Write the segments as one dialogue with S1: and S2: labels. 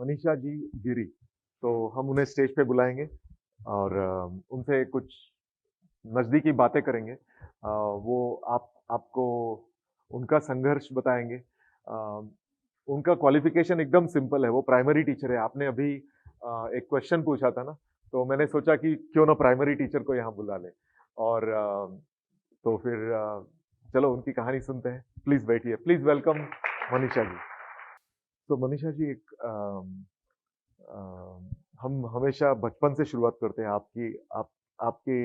S1: मनीषा जी गिरी, तो हम उन्हें स्टेज पे बुलाएंगे और उनसे कुछ नज़दीकी बातें करेंगे। वो आपको उनका संघर्ष बताएंगे। उनका क्वालिफिकेशन एकदम सिंपल है, वो प्राइमरी टीचर है। आपने अभी एक क्वेश्चन पूछा था ना, तो मैंने सोचा कि क्यों ना प्राइमरी टीचर को यहाँ बुला लें। और तो फिर चलो उनकी कहानी सुनते हैं। प्लीज बैठिए, प्लीज वेलकम मनीषा जी। तो मनीषा जी, हम हमेशा बचपन से शुरुआत करते हैं। आपके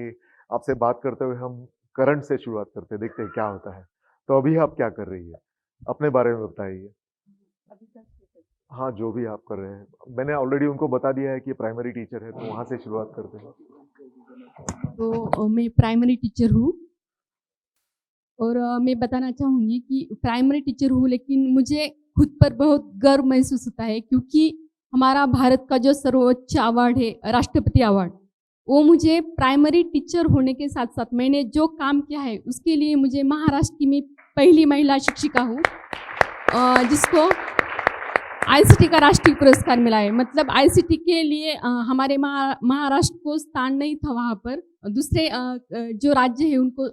S1: आपसे बात करते हुए हम करंट से शुरुआत करते हैं, देखते हैं क्या होता है। तो अभी आप क्या कर रही है, अपने बारे में बताइए। हाँ, जो भी आप कर रहे हैं। मैंने ऑलरेडी उनको बता दिया है कि प्राइमरी टीचर है, तो वहां से शुरुआत करते हैं।
S2: तो मैं प्राइमरी टीचर हूँ और मैं बताना चाहूँगी कि प्राइमरी टीचर हूँ, लेकिन मुझे खुद पर बहुत गर्व महसूस होता है क्योंकि हमारा भारत का जो सर्वोच्च अवार्ड है, राष्ट्रपति अवार्ड, वो मुझे प्राइमरी टीचर होने के साथ साथ मैंने जो काम किया है उसके लिए मुझे महाराष्ट्र की मैं पहली महिला शिक्षिका हूँ जिसको आईसीटी का राष्ट्रीय पुरस्कार मिला है। मतलब आईसीटी के लिए हमारे महाराष्ट्र को स्थान नहीं था वहाँ पर, दूसरे जो राज्य है उनको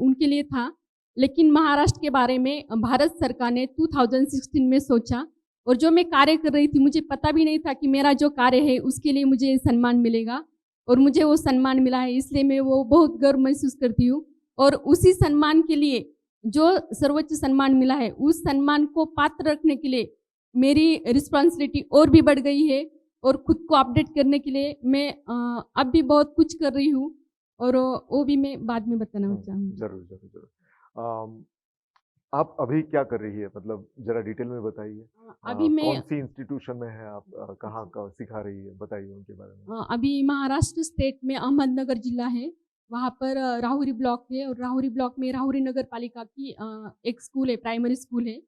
S2: उनके लिए था, लेकिन महाराष्ट्र के बारे में भारत सरकार ने 2016 में सोचा और जो मैं कार्य कर रही थी मुझे पता भी नहीं था कि मेरा जो कार्य है उसके लिए मुझे सम्मान मिलेगा और मुझे वो सम्मान मिला है, इसलिए मैं वो बहुत गर्व महसूस करती हूँ। और उसी सम्मान के लिए, जो सर्वोच्च सम्मान मिला है, उस सम्मान को पात्र रखने के लिए मेरी रिस्पॉन्सिबिलिटी और भी बढ़ गई है और खुद को अपडेट करने के लिए मैं अब भी बहुत कुछ कर रही हूँ और वो भी मैं बाद में बताना चाहूँगी।
S1: जरूर जरूर जरूर। आप अभी क्या कर रही है, मतलब जरा डिटेल में बताइए।
S2: अभी मैं
S1: कौन सी इंस्टीट्यूशन में है आप, कहाँ का सिखा रही है, बताइए उनके बारे में।
S2: अभी महाराष्ट्र स्टेट में अहमदनगर जिला है, वहाँ पर राहुरी ब्लॉक है और राहुरी ब्लॉक में राहुरी नगर पालिका की एक स्कूल है, प्राइमरी स्कूल है।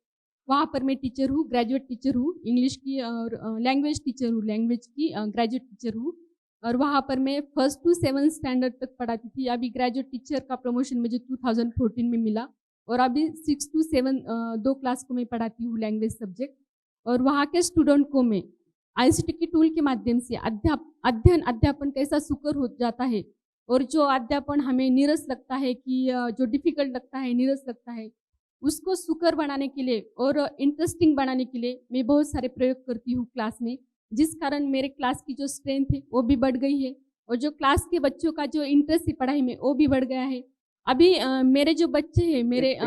S2: वहाँ पर मैं टीचर हूँ, ग्रेजुएट टीचर हूँ, इंग्लिश की और लैंग्वेज टीचर हूँ, लैंग्वेज की ग्रेजुएट टीचर हूँ। और वहाँ पर मैं 1st to 7th स्टैंडर्ड तक पढ़ाती थी। अभी ग्रेजुएट टीचर का प्रमोशन मुझे 2014 में मिला और अभी 6 to 7 दो क्लास को मैं पढ़ाती हूँ लैंग्वेज सब्जेक्ट। और वहाँ के स्टूडेंट को मैं आईसीटी की टूल के माध्यम से अध्ययन अध्यापन कैसा सुकर हो जाता है और जो अध्यापन हमें नीरस लगता है कि जो डिफिकल्ट लगता है, नीरस लगता है, उसको सुकर बनाने के लिए और इंटरेस्टिंग बनाने के लिए मैं बहुत सारे प्रयोग करती हूँ क्लास में, जिस कारण मेरे क्लास की जो स्ट्रेंथ है वो भी बढ़ गई है और जो क्लास के बच्चों का जो इंटरेस्ट है पढ़ाई में वो भी बढ़ गया है। अभी मेरे जो बच्चे हैं, मेरे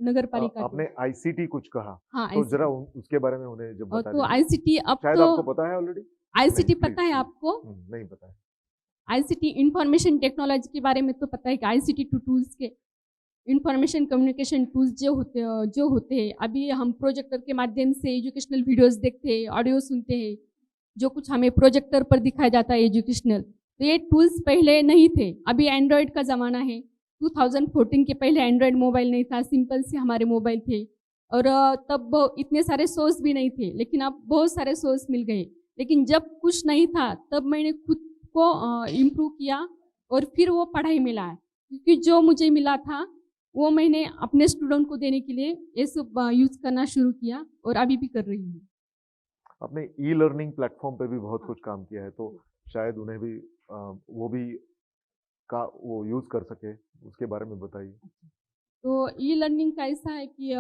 S2: नगर पालिका
S1: आपने आईसीटी कुछ कहा,
S2: हाँ,
S1: तो जरा उसके बारे में उन्हें जब बता
S2: तो आईसीटी अब
S1: शायद
S2: तो
S1: आपको पता है ऑलरेडी।
S2: आईसीटी पता है आपको?
S1: नहीं पता है।
S2: आईसीटी इंफॉर्मेशन टेक्नोलॉजी के बारे में तो पता है कि आईसीटी टूल्स के इंफॉर्मेशन कम्युनिकेशन टूल्स जो होते हैं, अभी हम प्रोजेक्टर के माध्यम से एजुकेशनल वीडियोस देखते हैं, ऑडियो सुनते हैं, जो कुछ हमें प्रोजेक्टर पर दिखाया जाता है एजुकेशनल, तो ये टूल्स पहले नहीं थे। अभी एंड्रॉयड का ज़माना है, 2014 के पहले एंड्रॉयड मोबाइल नहीं था, सिंपल से हमारे मोबाइल थे और तब इतने सारे सोर्स भी नहीं थे, लेकिन अब बहुत सारे सोर्स मिल गए। लेकिन जब कुछ नहीं था तब मैंने खुद को इम्प्रूव किया और फिर वो पढ़ाई में लाया, क्योंकि जो मुझे मिला था वो मैंने अपने स्टूडेंट को देने के लिए ये सब यूज करना शुरू किया और अभी भी कर रही हूँ।
S1: आपने ई लर्निंग प्लेटफॉर्म पे भी बहुत कुछ काम किया है, तो शायद उन्हें भी वो भी वो यूज कर सके, उसके बारे में बताइए।
S2: तो ई लर्निंग का ऐसा है कि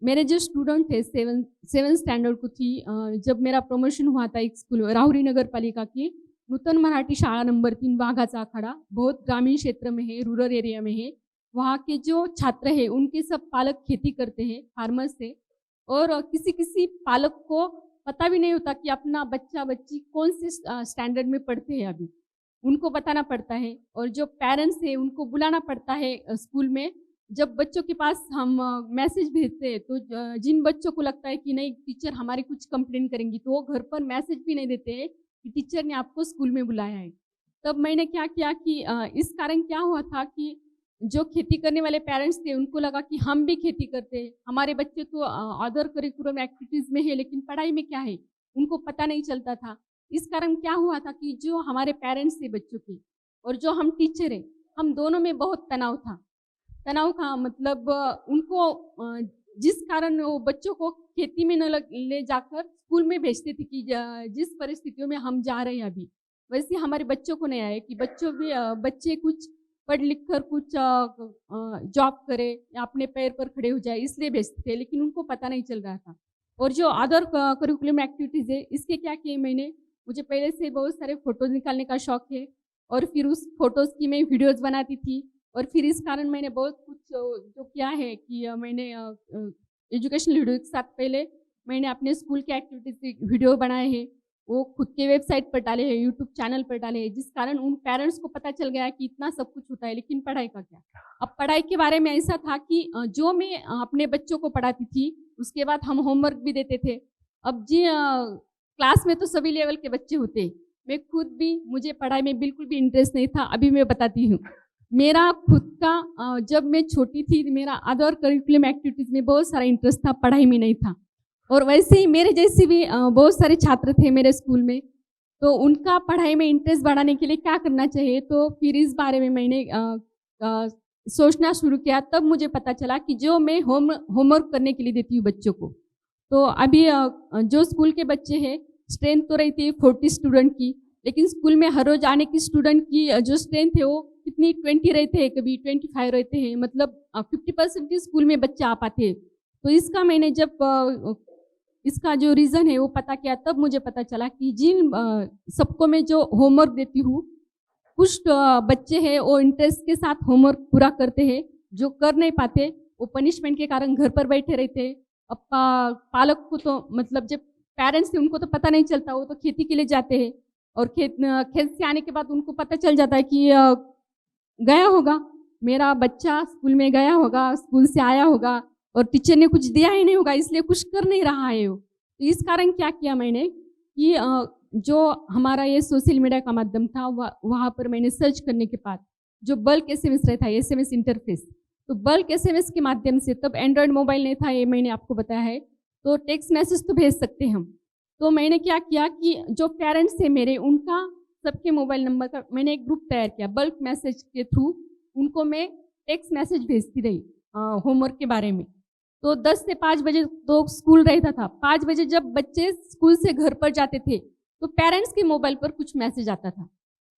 S2: मेरे जो स्टूडेंट थे 7th स्टैंडर्ड को थी, जब मेरा प्रमोशन हुआ था एक स्कूल राहुरी नगर पालिका की नूतन मराठी शाळा नंबर 3 वाघाचा आखाड़ा, बहुत ग्रामीण क्षेत्र में है, रूरल एरिया में है। वहाँ के जो छात्र हैं उनके सब पालक खेती करते हैं, फार्मर्स है, और किसी किसी पालक को पता भी नहीं होता कि अपना बच्चा बच्ची कौन से स्टैंडर्ड में पढ़ते हैं। अभी उनको बताना पड़ता है और जो पेरेंट्स है उनको बुलाना पड़ता है स्कूल में। जब बच्चों के पास हम मैसेज भेजते हैं तो जिन बच्चों को लगता है कि नहीं टीचर हमारी कुछ कंप्लेन करेंगी, तो वो घर पर मैसेज भी नहीं देते हैं कि टीचर ने आपको स्कूल में बुलाया है। तब मैंने क्या किया कि इस कारण क्या हुआ था कि जो खेती करने वाले पेरेंट्स थे उनको लगा कि हम भी खेती करते हैं, हमारे बच्चे तो अदर करिकुलम एक्टिविटीज़ में है लेकिन पढ़ाई में क्या है उनको पता नहीं चलता था। इस कारण क्या हुआ था कि जो हमारे पेरेंट्स थे बच्चों के और जो हम टीचर हैं, हम दोनों में बहुत तनाव था। मतलब उनको जिस कारण वो बच्चों को खेती में न ले जाकर स्कूल में भेजते थे कि जिस परिस्थितियों में हम जा रहे हैं अभी, वैसे हमारे बच्चों को नहीं आया कि बच्चे कुछ पढ़ लिख कर कुछ जॉब करे या अपने पैर पर खड़े हो जाए, इसलिए भेजते थे, लेकिन उनको पता नहीं चल रहा था। और जो अदर करिकुलम एक्टिविटीज़ है, इसके क्या किए मैंने, मुझे पहले से बहुत सारे फ़ोटोज़ निकालने का शौक है और फिर उस फ़ोटोज़ की मैं वीडियोज़ बनाती थी। और फिर इस कारण मैंने बहुत कुछ जो किया है कि मैंने एजुकेशनल वीडियो के साथ पहले मैंने अपने स्कूल के एक्टिविटीज़ के वीडियो बनाए हैं, वो खुद के वेबसाइट पर डाले हैं, यूट्यूब चैनल पर डाले हैं, जिस कारण उन पेरेंट्स को पता चल गया कि इतना सब कुछ होता है, लेकिन पढ़ाई का क्या। अब पढ़ाई के बारे में ऐसा था कि जो मैं अपने बच्चों को पढ़ाती थी, उसके बाद हम होमवर्क भी देते थे। अब जी क्लास में तो सभी लेवल के बच्चे होते हैं, मैं खुद भी, मुझे पढ़ाई में बिल्कुल भी इंटरेस्ट नहीं था। अभी मैं बताती हूँ, मेरा खुद का जब मैं छोटी थी, मेरा अदर करिकुलम एक्टिविटीज़ में बहुत सारा इंटरेस्ट था, पढ़ाई में नहीं था। और वैसे ही मेरे जैसे भी बहुत सारे छात्र थे मेरे स्कूल में, तो उनका पढ़ाई में इंटरेस्ट बढ़ाने के लिए क्या करना चाहिए, तो फिर इस बारे में मैंने सोचना शुरू किया। तब मुझे पता चला कि जो मैं होमवर्क करने के लिए देती हूँ बच्चों को, तो अभी जो स्कूल के बच्चे हैं, स्ट्रेंथ तो रहती है 40 स्टूडेंट की, लेकिन स्कूल में हर रोज आने की स्टूडेंट की जो स्ट्रेंथ है वो कितनी 20 रहते हैं, कभी 25 रहते हैं, मतलब 50% ही स्कूल में बच्चे आ पाते हैं। तो इसका मैंने जब इसका जो रीज़न है वो पता किया, तब मुझे पता चला कि जिन सबको मैं जो होमवर्क देती हूँ, कुछ बच्चे हैं वो इंटरेस्ट के साथ होमवर्क पूरा करते हैं, जो कर नहीं पाते वो पनिशमेंट के कारण घर पर बैठे रहते हैं। अब पालक को तो मतलब जब पेरेंट्स हैं उनको तो पता नहीं चलता, वो तो खेती के लिए जाते हैं और खेत से आने के बाद उनको पता चल जाता है कि गया होगा मेरा बच्चा, स्कूल में गया होगा, स्कूल से आया होगा और टीचर ने कुछ दिया ही नहीं होगा, इसलिए कुछ कर नहीं रहा है वो। तो इस कारण क्या किया मैंने कि जो हमारा ये सोशल मीडिया का माध्यम था, वहाँ पर मैंने सर्च करने के बाद जो बल्क SMS रहता है, SMS इंटरफेस, तो बल्क SMS के माध्यम से, तब एंड्रॉयड मोबाइल नहीं था, ये मैंने आपको बताया है, तो टेक्स्ट मैसेज तो भेज सकते हैं हम। तो मैंने क्या किया कि जो पेरेंट्स थे मेरे, उनका सबके मोबाइल नंबर का मैंने एक ग्रुप तैयार किया, बल्क मैसेज के थ्रू उनको मैं टेक्स्ट मैसेज भेजती रही होमवर्क के बारे में। तो 10 से 5 बजे तो स्कूल रहता था, 5 बजे जब बच्चे स्कूल से घर पर जाते थे तो पेरेंट्स के मोबाइल पर कुछ मैसेज आता था,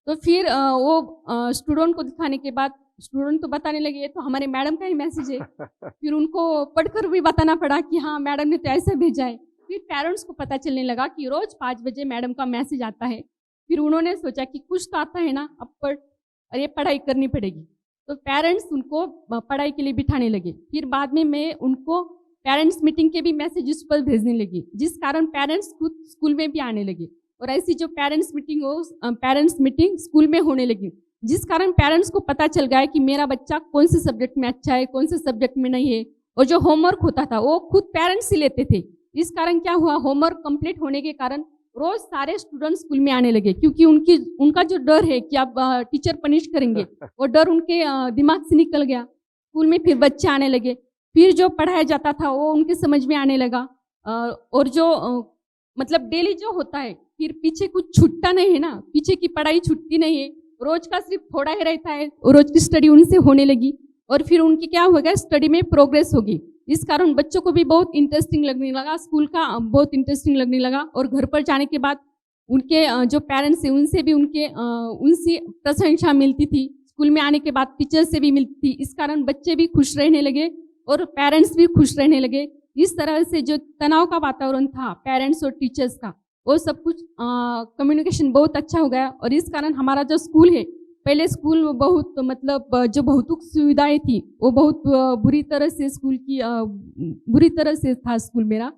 S2: तो फिर वो स्टूडेंट को दिखाने के बाद स्टूडेंट तो बताने लगे ये तो हमारे मैडम का ही मैसेज है। फिर उनको पढ़कर भी बताना पड़ा कि हाँ मैडम ने तो ऐसा भेजा है। फिर पेरेंट्स को पता चलने लगा कि रोज 5 बजे मैडम का मैसेज आता है। फिर उन्होंने सोचा कि कुछ तो आता है ना, अब अरे पढ़ाई करनी पड़ेगी, तो पेरेंट्स उनको पढ़ाई के लिए बिठाने लगे। फिर बाद में मैं उनको पेरेंट्स मीटिंग के भी मैसेज उस पर भेजने लगी, जिस कारण पेरेंट्स खुद स्कूल में भी आने लगे और ऐसी जो पेरेंट्स मीटिंग स्कूल में होने लगी, जिस कारण पेरेंट्स को पता चल गया कि मेरा बच्चा कौन से सब्जेक्ट में अच्छा है, कौन से सब्जेक्ट में नहीं है। और जो होमवर्क होता था वो खुद पेरेंट्स ही लेते थे। इस कारण क्या हुआ, होमवर्क कंप्लीट होने के कारण रोज सारे स्टूडेंट स्कूल में आने लगे, क्योंकि उनका जो डर है कि अब टीचर पनिश करेंगे, वो डर उनके दिमाग से निकल गया। स्कूल में फिर बच्चे आने लगे, फिर जो पढ़ाया जाता था वो उनके समझ में आने लगा। और जो मतलब डेली जो होता है, फिर पीछे कुछ छूटता नहीं है ना, पीछे की पढ़ाई छूटती नहीं है, रोज का सिर्फ थोड़ा ही रहता है, रोज की स्टडी उनसे होने लगी और फिर उनकी क्या हो गया, स्टडी में प्रोग्रेस होगी। इस कारण बच्चों को भी बहुत इंटरेस्टिंग लगने लगा, स्कूल का बहुत इंटरेस्टिंग लगने लगा। और घर पर जाने के बाद उनके जो पेरेंट्स हैं उनसे भी उनसे प्रशंसा मिलती थी, स्कूल में आने के बाद टीचर से भी मिलती थी। इस कारण बच्चे भी खुश रहने लगे और पेरेंट्स भी खुश रहने लगे। इस तरह से जो तनाव का वातावरण था पेरेंट्स और टीचर्स का, वो सब कुछ कम्युनिकेशन बहुत अच्छा हो गया। और इस कारण हमारा जो स्कूल है, पहले स्कूल बहुत मतलब जो भौतिक सुविधाएं थी वो बहुत बुरी तरह से बुरी तरह से था स्कूल मेरा।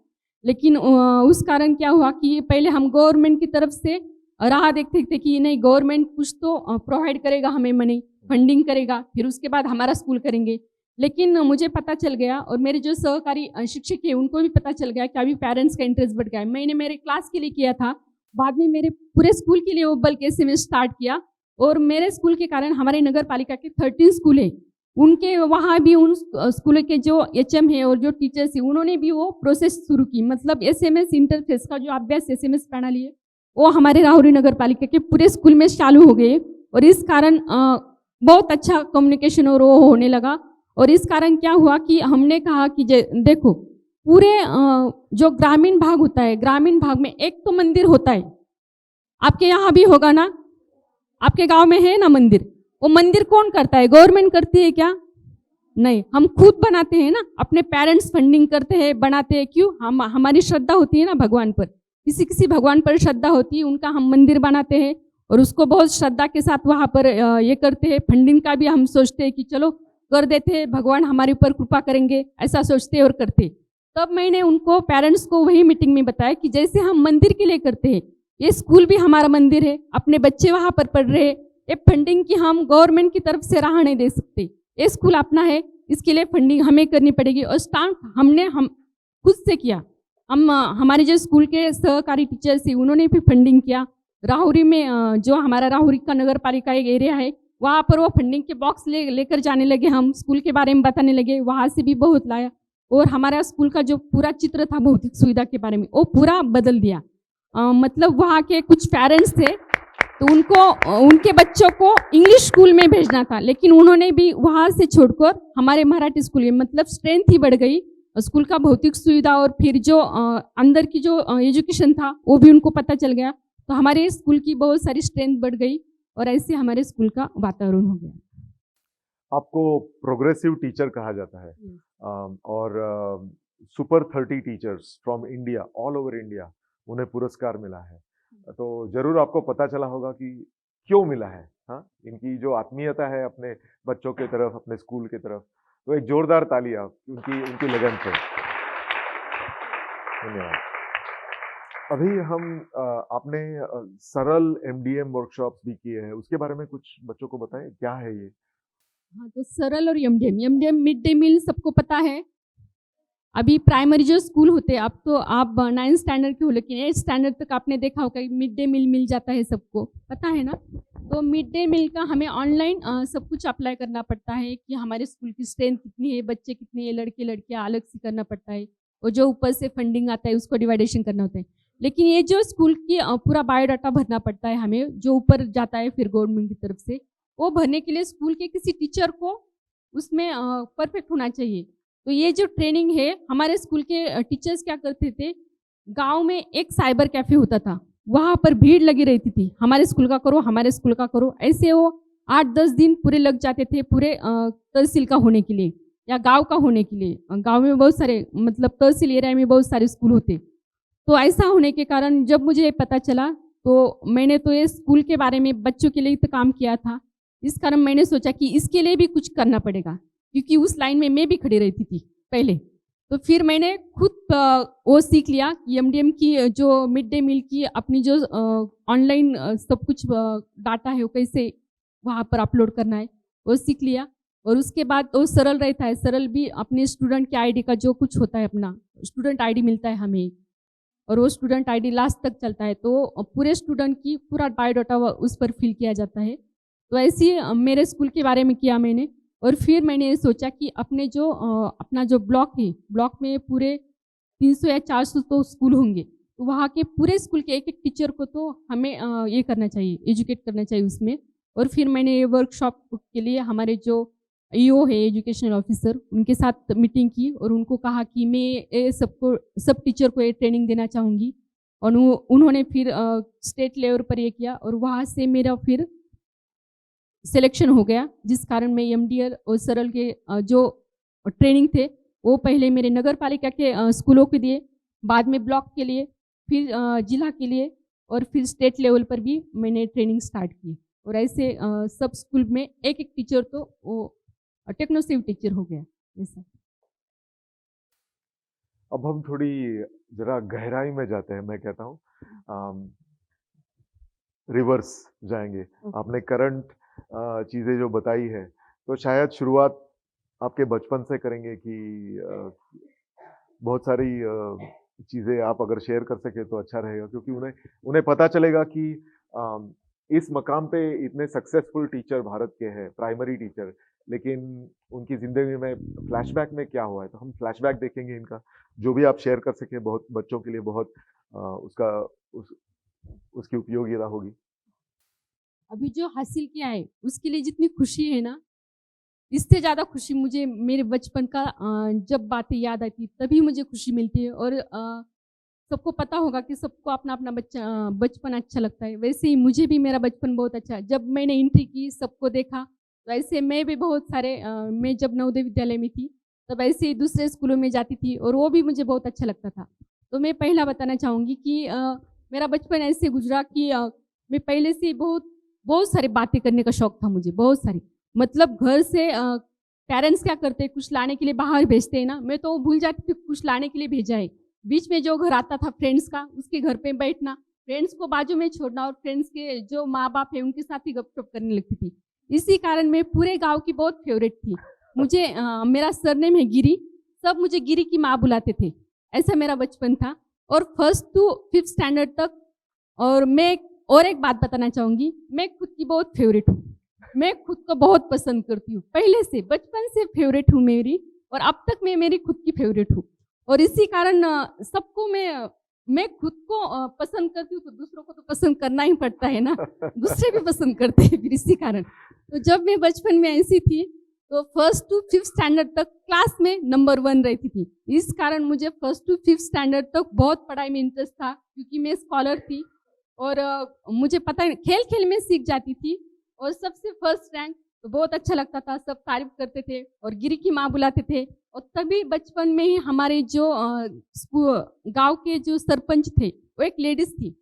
S2: लेकिन उस कारण क्या हुआ कि पहले हम गवर्नमेंट की तरफ से राह देखते थे कि नहीं, गवर्नमेंट कुछ तो प्रोवाइड करेगा, हमें मनी फंडिंग करेगा, फिर उसके बाद हमारा स्कूल करेंगे। लेकिन मुझे पता चल गया और मेरे जो सहकारी शिक्षक है उनको भी पता चल गया कि अभी पेरेंट्स का इंटरेस्ट बढ़ गया है। मैंने मेरे क्लास के लिए किया था, बाद में मेरे पूरे स्कूल के लिए वो बल्क SMS स्टार्ट किया। और मेरे स्कूल के कारण हमारे नगर पालिका के 13 स्कूल है, उनके वहाँ भी उन स्कूल के जो HM है और जो टीचर्स है उन्होंने भी वो प्रोसेस शुरू की। मतलब SMS इंटरफेस का जो अभ्यास SMS प्रणाली है वो हमारे राहुरी नगर पालिका के पूरे स्कूल में चालू हो गए और इस कारण बहुत अच्छा कम्युनिकेशन और वो होने लगा। और इस कारण क्या हुआ कि हमने कहा कि देखो पूरे जो ग्रामीण भाग होता है, ग्रामीण भाग में एक तो मंदिर होता है, आपके यहाँ भी होगा ना, आपके गांव में है ना मंदिर, वो मंदिर कौन करता है? गवर्नमेंट करती है क्या? नहीं, हम खुद बनाते हैं ना, अपने पेरेंट्स फंडिंग करते हैं, बनाते हैं। क्यों? हमारी श्रद्धा होती है ना भगवान पर, किसी किसी भगवान पर श्रद्धा होती है, उनका हम मंदिर बनाते हैं और उसको बहुत श्रद्धा के साथ वहाँ पर ये करते हैं। फंडिंग का भी हम सोचते हैं कि चलो कर देते हैं, भगवान हमारे ऊपर कृपा करेंगे, ऐसा सोचते हैं और करते हैं। तब मैंने उनको पेरेंट्स को वही मीटिंग में बताया कि जैसे हम मंदिर के लिए करते हैं, ये स्कूल भी हमारा मंदिर है, अपने बच्चे वहाँ पर पढ़ रहे हैं, ये फंडिंग की हम गवर्नमेंट की तरफ से राह नहीं दे सकते, ये स्कूल अपना है, इसके लिए फंडिंग हमें करनी पड़ेगी। और स्टार्ट हम खुद से किया। हम हमारे जो स्कूल के सहकारी टीचर्स थी उन्होंने भी फंडिंग किया। राहुरी में जो हमारा राहुरी का नगर पालिका एक एरिया है, वहाँ पर वो फंडिंग के बॉक्स लेकर जाने लगे, हम स्कूल के बारे में बताने लगे, वहाँ से भी बहुत लाया। और हमारा स्कूल का जो पूरा चित्र था भौतिक सुविधा के बारे में, वो पूरा बदल दिया। मतलब वहाँ के कुछ पेरेंट्स थे तो उनको उनके बच्चों को इंग्लिश स्कूल में भेजना था, लेकिन उन्होंने भी वहाँ से छोड़कर हमारे मराठी स्कूल में, मतलब स्ट्रेंथ ही बढ़ गई स्कूल का भौतिक सुविधा। और फिर जो अंदर की जो एजुकेशन था वो भी उनको पता चल गया, तो हमारे स्कूल की बहुत सारी स्ट्रेंथ बढ़ गई और ऐसे हमारे स्कूल का वातावरण हो गया।
S1: आपको प्रोग्रेसिव टीचर कहा जाता है और super 30 teachers from India, all over India, उन्हें पुरस्कार मिला है। तो जरूर आपको पता चला होगा कि क्यों मिला है। हाँ, इनकी जो आत्मीयता है अपने बच्चों के तरफ, अपने स्कूल के तरफ, तो एक जोरदार तालियां उनकी उनकी लगन से। धन्यवाद। अभी हम आपने सरल एमडीएम वर्कशॉप्स भी किए हैं, उसके बारे में कुछ बच्चों को बताएं, क्या है ये?
S2: हाँ, तो सरल और एमडीएम मिड डे मील सबको पता है। अभी प्राइमरी जो स्कूल होते हैं, अब तो आप 9th स्टैंडर्ड के हो, लेकिन 8th स्टैंडर्ड तक आपने देखा होगा मिड डे मील मिल जाता है, सबको पता है ना। तो मिड डे मील का हमें ऑनलाइन सब कुछ अप्लाई करना पड़ता है कि हमारे स्कूल की स्ट्रेंथ कितनी है, बच्चे कितने हैं, लड़के लड़कियां अलग से करना पड़ता है, और जो ऊपर से फंडिंग आता है उसको डिवाइडेशन करना होता है। लेकिन ये जो स्कूल की पूरा बायोडाटा भरना पड़ता है हमें, जो ऊपर जाता है फिर गवर्नमेंट की तरफ से, वो भरने के लिए स्कूल के किसी टीचर को उसमें परफेक्ट होना चाहिए। तो ये जो ट्रेनिंग है, हमारे स्कूल के टीचर्स क्या करते थे, गांव में एक साइबर कैफे होता था, वहां पर भीड़ लगी रहती थी, हमारे स्कूल का करो, हमारे स्कूल का करो, ऐसे वो 8-10 दिन पूरे लग जाते थे पूरे तहसील का होने के लिए या गांव का होने के लिए। गांव में बहुत सारे, मतलब तहसील एरिया में बहुत सारे स्कूल होते। तो ऐसा होने के कारण जब मुझे पता चला, तो मैंने तो ये स्कूल के बारे में बच्चों के लिए तो काम किया था, इस कारण मैंने सोचा कि इसके लिए भी कुछ करना पड़ेगा, क्योंकि उस लाइन में मैं भी खड़ी रहती थी पहले। तो फिर मैंने खुद वो सीख लिया कि एमडीएम की जो मिड डे मील की अपनी जो ऑनलाइन सब कुछ डाटा है वो कैसे वहाँ पर अपलोड करना है, वो सीख लिया। और उसके बाद वो सरल रहता है, सरल भी अपने स्टूडेंट के आईडी का जो कुछ होता है, अपना स्टूडेंट आईडी मिलता है हमें, और वो स्टूडेंट आईडी लास्ट तक चलता है, तो पूरे स्टूडेंट की पूरा बायोडाटा उस पर फिल किया जाता है। तो ऐसे ही मेरे स्कूल के बारे में किया मैंने। और फिर मैंने ये सोचा कि अपने जो अपना जो ब्लॉक है, ब्लॉक में पूरे 300 या 400 तो स्कूल होंगे, तो वहाँ के पूरे स्कूल के एक एक टीचर को तो हमें ये करना चाहिए, एजुकेट करना चाहिए उसमें। और फिर मैंने ये वर्कशॉप के लिए हमारे जो ईओ है, एजुकेशनल ऑफिसर, उनके साथ मीटिंग की और उनको कहा कि मैं ये सब टीचर को ये ट्रेनिंग देना चाहूँगी। और उन्होंने फिर स्टेट लेवल पर ये किया और वहाँ से मेरा फिर सिलेक्शन हो गया, जिस कारण मैं एमडीएल और सरल के जो ट्रेनिंग थे वो पहले मेरे नगर पालिका के स्कूलों के दिए, बाद में ब्लॉक के लिए, फिर जिला के लिए, और फिर स्टेट लेवल पर भी मैंने ट्रेनिंग स्टार्ट की। और ऐसे सब स्कूल में एक एक टीचर तो वो टेक्नोसिव टीचर हो गया ऐसा।
S1: अब हम थोड़ी जरा गहराई में जाते हैं, मैं कहता हूँ रिवर्स जाएंगे। आपने करंट चीजें जो बताई है, तो शायद शुरुआत आपके बचपन से करेंगे कि बहुत सारी चीजें आप अगर शेयर कर सके तो अच्छा रहेगा, क्योंकि उन्हें उन्हें पता चलेगा कि इस मकाम पे इतने सक्सेसफुल टीचर भारत के हैं, प्राइमरी टीचर, लेकिन उनकी जिंदगी में फ्लैशबैक में क्या हुआ है। तो हम फ्लैशबैक देखेंगे इनका, जो भी आप शेयर कर सके, बहुत बच्चों के लिए बहुत उसकी उपयोगिता होगी।
S2: अभी जो हासिल किया है उसके लिए जितनी खुशी है ना, इससे ज़्यादा खुशी मुझे मेरे बचपन का जब बातें याद आती तभी मुझे खुशी मिलती है। और सबको पता होगा कि सबको अपना अपना बचपन अच्छा लगता है, वैसे ही मुझे भी मेरा बचपन बहुत अच्छा है। जब मैंने एंट्री की सबको देखा, तो ऐसे मैं भी बहुत सारे मैं जब नवोदय विद्यालय में थी तब ऐसे ही दूसरे स्कूलों में जाती थी और वो भी मुझे बहुत अच्छा लगता था। तो मैं पहला बताना चाहूँगी कि मेरा बचपन ऐसे गुजरा कि मैं पहले से बहुत बहुत सारी बातें करने का शौक था मुझे, बहुत सारी। मतलब घर से पेरेंट्स क्या करते हैं, कुछ लाने के लिए बाहर भेजते हैं ना, मैं तो भूल जाती थी कुछ लाने के लिए भेजा है। बीच में जो घर आता था फ्रेंड्स का, उसके घर पे बैठना, फ्रेंड्स को बाजू में छोड़ना और फ्रेंड्स के जो माँ बाप है उनके साथ ही गपशप करने लगती थी। इसी कारण मैं पूरे गांव की बहुत फेवरेट थी। मुझे मेरा सरनेम है गिरी, सब मुझे गिरी की माँ बुलाते थे। ऐसा मेरा बचपन था। और फर्स्ट टू 5th स्टैंडर्ड तक। और मैं और एक बात बताना चाहूँगी, मैं खुद की बहुत फेवरेट हूँ। मैं खुद को बहुत पसंद करती हूँ, पहले से बचपन से फेवरेट हूँ मेरी, और अब तक मैं मेरी खुद की फेवरेट हूँ। और इसी कारण सबको मैं खुद को पसंद करती हूँ, तो दूसरों को तो पसंद करना ही पड़ता है ना, दूसरे भी पसंद करते हैं फिर इसी कारण। तो जब मैं बचपन में ऐसी थी तो 1st टू 5th स्टैंडर्ड तक क्लास में नंबर 1 रहती थी। इस कारण मुझे 1st टू 5th स्टैंडर्ड तक बहुत पढ़ाई में इंटरेस्ट था, क्योंकि मैं स्कॉलर थी। और मुझे पता है खेल खेल में सीख जाती थी, और सबसे फर्स्ट रैंक, तो बहुत अच्छा लगता था, सब तारीफ करते थे और गिरी की माँ बुलाते थे। और तभी बचपन में ही हमारे जो गांव के जो सरपंच थे वो एक लेडीज थी,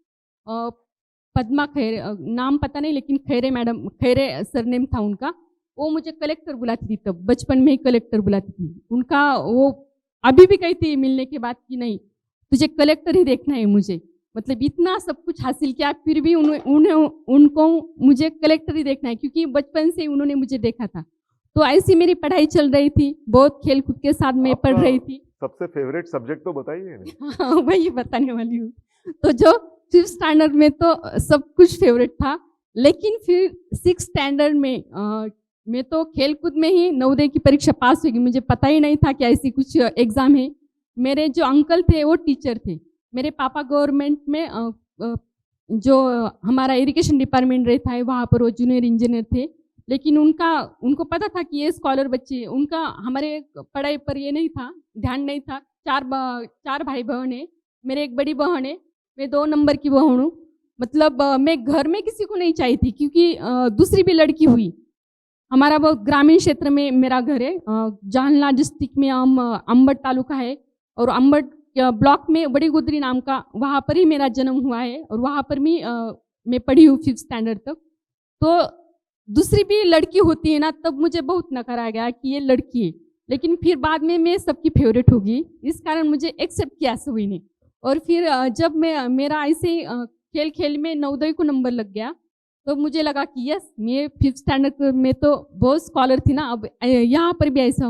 S2: पद्मा खैरे, नाम पता नहीं लेकिन खैरे मैडम, खैरे सरनेम था उनका। वो मुझे कलेक्टर बुलाती थी, तब बचपन में ही कलेक्टर बुलाती थी उनका। वो अभी भी कहती है मिलने के बाद कि नहीं तुझे कलेक्टर ही देखना है मुझे। मतलब इतना सब कुछ हासिल किया, फिर भी उनको मुझे कलेक्टर ही देखना है, क्योंकि बचपन से उन्होंने मुझे देखा था। तो ऐसी मेरी पढ़ाई चल रही थी, बहुत खेल कूद के साथ मैं पढ़ रही थी।
S1: सबसे फेवरेट सब्जेक्ट तो बताइए।
S2: हाँ, वही बताने वाली हूँ। तो जो 5th स्टैंडर्ड में तो सब कुछ फेवरेट था, लेकिन फिर 6th स्टैंडर्ड में मैं तो खेल कूद में ही नवोदय की परीक्षा पास होगी, मुझे पता ही नहीं था कि ऐसी कुछ एग्जाम है। मेरे जो अंकल थे वो टीचर थे, मेरे पापा गवर्नमेंट में जो हमारा इरिगेशन डिपार्टमेंट रहता है वहाँ पर वो जूनियर इंजीनियर थे। लेकिन उनको पता था कि ये स्कॉलर बच्चे, उनका हमारे पढ़ाई पर ये नहीं था, ध्यान नहीं था। 4 भाई बहन है, मेरे एक बड़ी बहन है, मैं 2 नंबर की बहन हूँ। मतलब मैं घर में किसी को नहीं चाहिए थी, क्योंकि दूसरी भी लड़की हुई। हमारा वो ग्रामीण क्षेत्र में मेरा घर है, जालना डिस्ट्रिक्ट में अम्बट तालुका है, और अम्बट ब्लॉक में बड़ी गुदरी नाम का, वहाँ पर ही मेरा जन्म हुआ है, और वहाँ पर भी मैं पढ़ी हूँ 5th स्टैंडर्ड तक। तो दूसरी भी लड़की होती है ना, तब मुझे बहुत नकारा गया कि ये लड़की है, लेकिन फिर बाद में मैं सबकी फेवरेट होगी, इस कारण मुझे एक्सेप्ट किया सभी ने। और फिर जब मेरा ऐसे खेल खेल में नवोदय को नंबर लग गया, तो मुझे लगा कि यस, मैं 5th स्टैंडर्ड में तो बहुत स्कॉलर थी ना, अब यहाँ पर भी ऐसा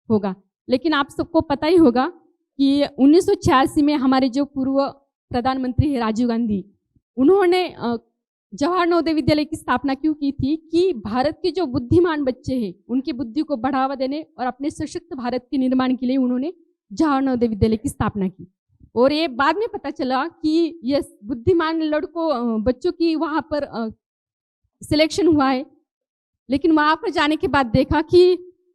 S2: होगा। लेकिन आप सबको पता ही होगा कि 1986 में हमारे जो पूर्व प्रधानमंत्री है राजीव गांधी, उन्होंने जवाहर नवोदय विद्यालय की स्थापना क्यों की थी कि भारत के जो बुद्धिमान बच्चे हैं उनकी बुद्धि को बढ़ावा देने और अपने सशक्त भारत के निर्माण के लिए उन्होंने जवाहर नवोदय विद्यालय की स्थापना की। और ये बाद में पता चला कि यस, बुद्धिमान लड़कों बच्चों की वहाँ पर सिलेक्शन हुआ है। लेकिन वहाँ पर जाने के बाद देखा कि